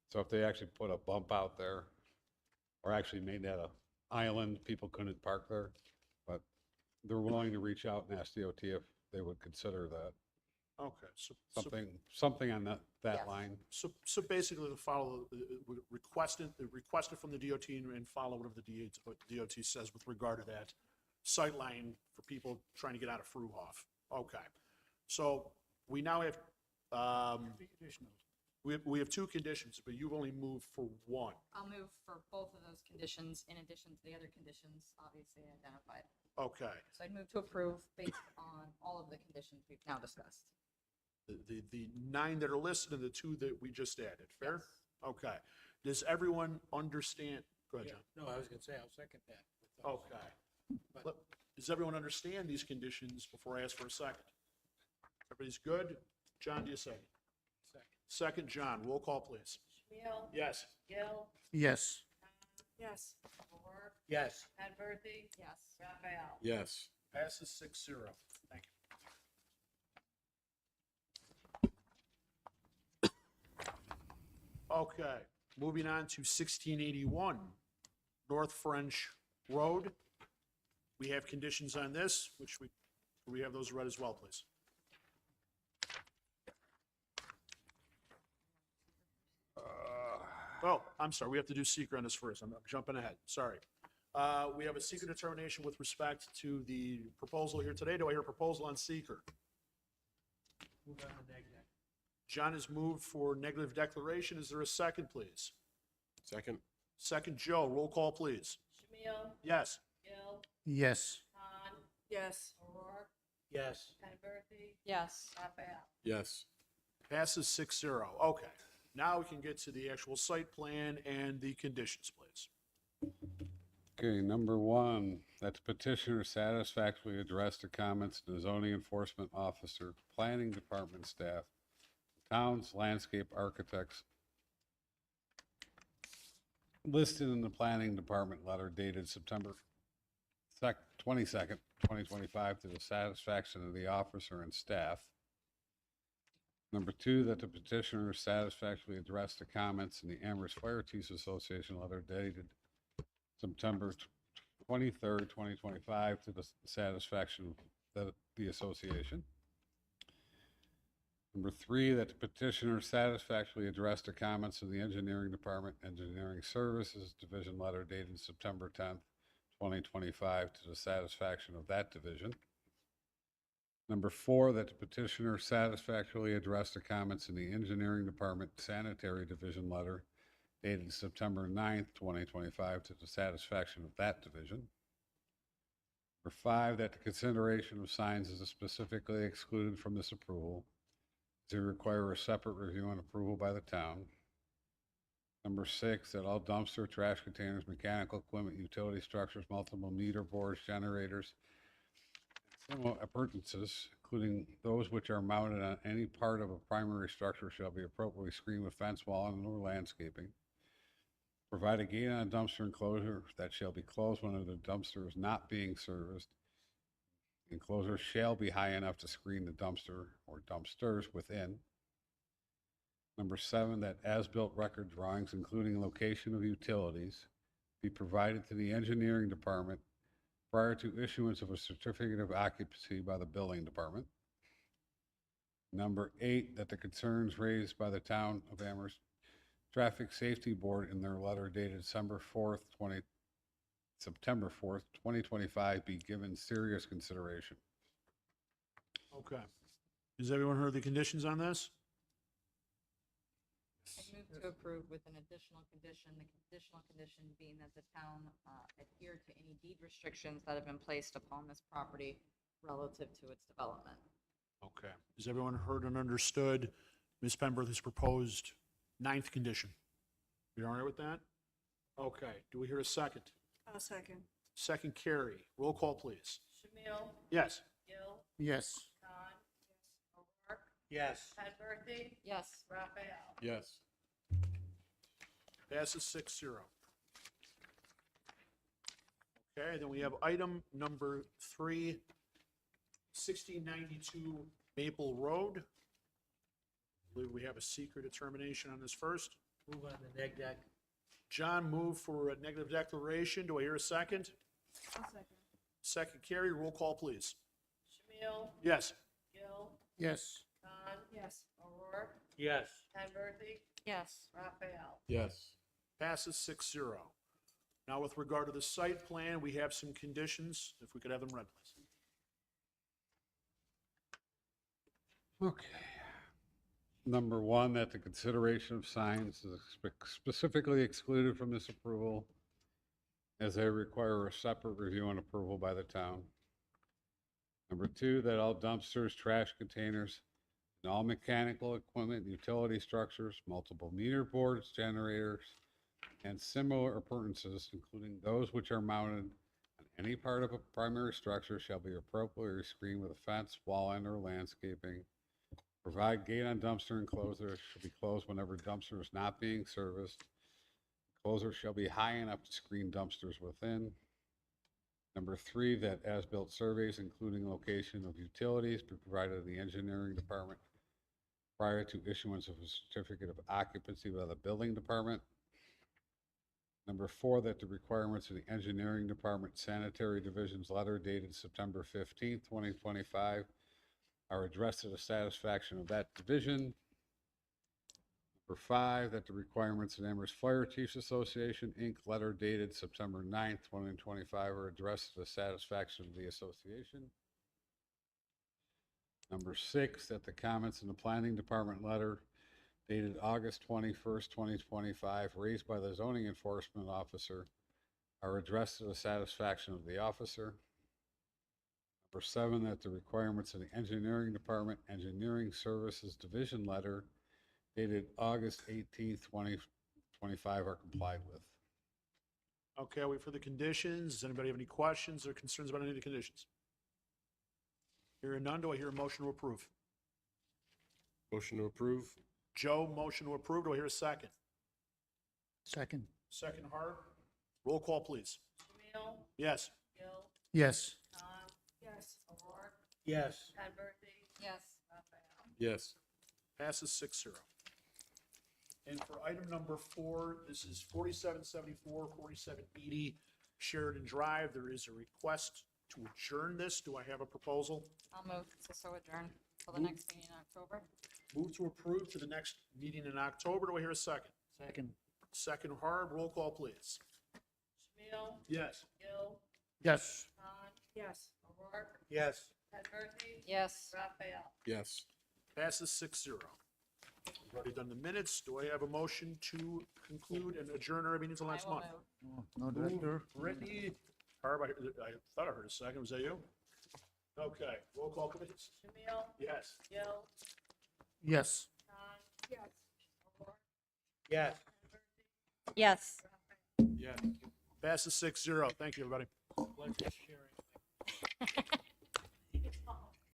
So if they actually put a bump out there, or actually made that a island, people couldn't park there, but they're willing to reach out and ask DOT if they would consider that. Okay, so Something on that Yes. line. So basically, to follow, requested from the DOT and follow whatever the DOT says with regard to that sight line for people trying to get out of Fruhoff. Okay, so we now have, we have 2 conditions, but you've only moved for 1. I'll move for both of those conditions in addition to the other conditions obviously identified. Okay, So I'd move to approve based on all of the conditions we've now discussed. the 9 that are listed and the 2 that we just added, fair? Okay, does everyone understand? Go ahead, John. No, I was gonna say, I'll second that. Okay. Does everyone understand these conditions before I ask for a second? Everybody's good? John, do you second? Second, John. Roll call, please. Wheel? Yes. Gill? Yes. Yes. Moore? Yes. Adverty? Yes. Raphael? Yes. Passes 6-0. Thank you. Okay, moving on to 1681 North French Road. We have conditions on this, which we have those read as well, please. Oh, I'm sorry, we have to do seeker on this first. I'm jumping ahead, sorry. We have a seeker determination with respect to the proposal here today. Do I hear a proposal on seeker? John has moved for negative declaration. Is there a second, please? Second. Second, Joe. Roll call, please. Shamil? Yes. Gill? Yes. Khan? Yes. O'Rourke? Yes. Penberthy? Yes. Raphael? Yes. Passes 6-0. Okay. Now we can get to the actual site plan and the conditions, please. Okay, number one, that the petitioner satisfactorily addressed the comments of the zoning enforcement officer, planning department staff, town's landscape architects listed in the planning department letter dated September 22nd, 2025, to the satisfaction of the officer and staff. Number two, that the petitioner satisfactorily addressed the comments in the Amherst Fire Chiefs Association letter dated September 23rd, 2025, to the satisfaction of the association. Number three, that the petitioner satisfactorily addressed the comments of the Engineering Department, Engineering Services Division letter dated September 10th, 2025, to the satisfaction of that division. Number four, that the petitioner satisfactorily addressed the comments in the Engineering Department Sanitary Division letter dated September 9th, 2025, to the satisfaction of that division. Number five, that the consideration of signs is specifically excluded from this approval to require a separate review and approval by the town. Number six, that all dumpster, trash containers, mechanical equipment, utility structures, multiple meter boards, generators, and similar appurtenances, including those which are mounted on any part of a primary structure, shall be appropriately screened with fence, wall, and/or landscaping. Provide a gate on a dumpster enclosure that shall be closed when the dumpster is not being serviced. Enclosure shall be high enough to screen the dumpster or dumpsters within. Number seven, that as-built record drawings, including location of utilities, be provided to the engineering department prior to issuance of a certificate of occupancy by the building department. Number eight, that the concerns raised by the town of Amherst Traffic Safety Board in their letter dated September 4th, 2025 be given serious consideration. Okay. Has everyone heard the conditions on this? I move to approve with an additional condition, the conditional condition being that the town adhere to any deed restrictions that have been placed upon this property relative to its development. Okay. Has everyone heard and understood Ms. Penberthy's proposed 9th condition? You all right with that? Okay. Do we hear a second? A second. Second, Carrie. Roll call, please. Shamil? Yes. Gill? Yes. Khan? O'Rourke? Yes. Penberthy? Yes. Raphael? Yes. Passes 6-0. Okay, then we have item number 3, 1692 Maple Road. I believe we have a secret determination on this first. Move on the neg deck. John moved for a negative declaration. Do I hear a second? A second. Second, Carrie. Roll call, please. Shamil? Yes. Gill? Yes. Khan? Yes. O'Rourke? Yes. Penberthy? Yes. Raphael? Yes. Passes 6-0. Now, with regard to the site plan, we have some conditions. If we could have them read, please. Okay. Number one, that the consideration of signs is specifically excluded from this approval as they require a separate review and approval by the town. Number two, that all dumpsters, trash containers, and all mechanical equipment, utility structures, multiple meter boards, generators, and similar appurtenances, including those which are mounted on any part of a primary structure, shall be appropriately screened with a fence, wall, and/or landscaping. Provide gate on dumpster enclosure should be closed whenever dumpster is not being serviced. Enclosure shall be high enough to screen dumpsters within. Number three, that as-built surveys, including location of utilities, be provided to the engineering department prior to issuance of a certificate of occupancy by the building department. Number four, that the requirements of the engineering department sanitary division's letter dated September 15th, 2025 are addressed to the satisfaction of that division. Number five, that the requirements of the Amherst Fire Chiefs Association, Inc., letter dated September 9th, 2025 are addressed to the satisfaction of the association. Number 6, that the comments in the planning department letter dated August 21st, 2025, raised by the zoning enforcement officer are addressed to the satisfaction of the officer. Number 7, that the requirements in the engineering department engineering services division letter dated August 18th, 2025 are complied with. Okay, wait for the conditions. Does anybody have any questions or concerns about any of the conditions? Hearing none, do I hear a motion to approve? Motion to approve? Joe, motion to approve. Do I hear a second? Second. Second, Harv. Roll call, please. Yes. Yes. Yes. Yes. Yes. Passes 6-0. And for item number 4, this is 4774, 4780 Sheridan Drive. There is a request to adjourn this. Do I have a proposal? I'll move to so adjourn till the next meeting in October. Move to approve to the next meeting in October. Do I hear a second? Second. Second, Harb. Roll call, please. Yes. Yes. Yes. Yes. Yes. Passes 6-0. We've already done the minutes. Do I have a motion to conclude and adjourn our meeting until next I will month? move. No director. Brittany, Harb, I thought I heard a second. Was that you? Okay, roll call, please. Yes. Yes. Yes. Yes. Yes. Passes 6-0. Thank you, everybody.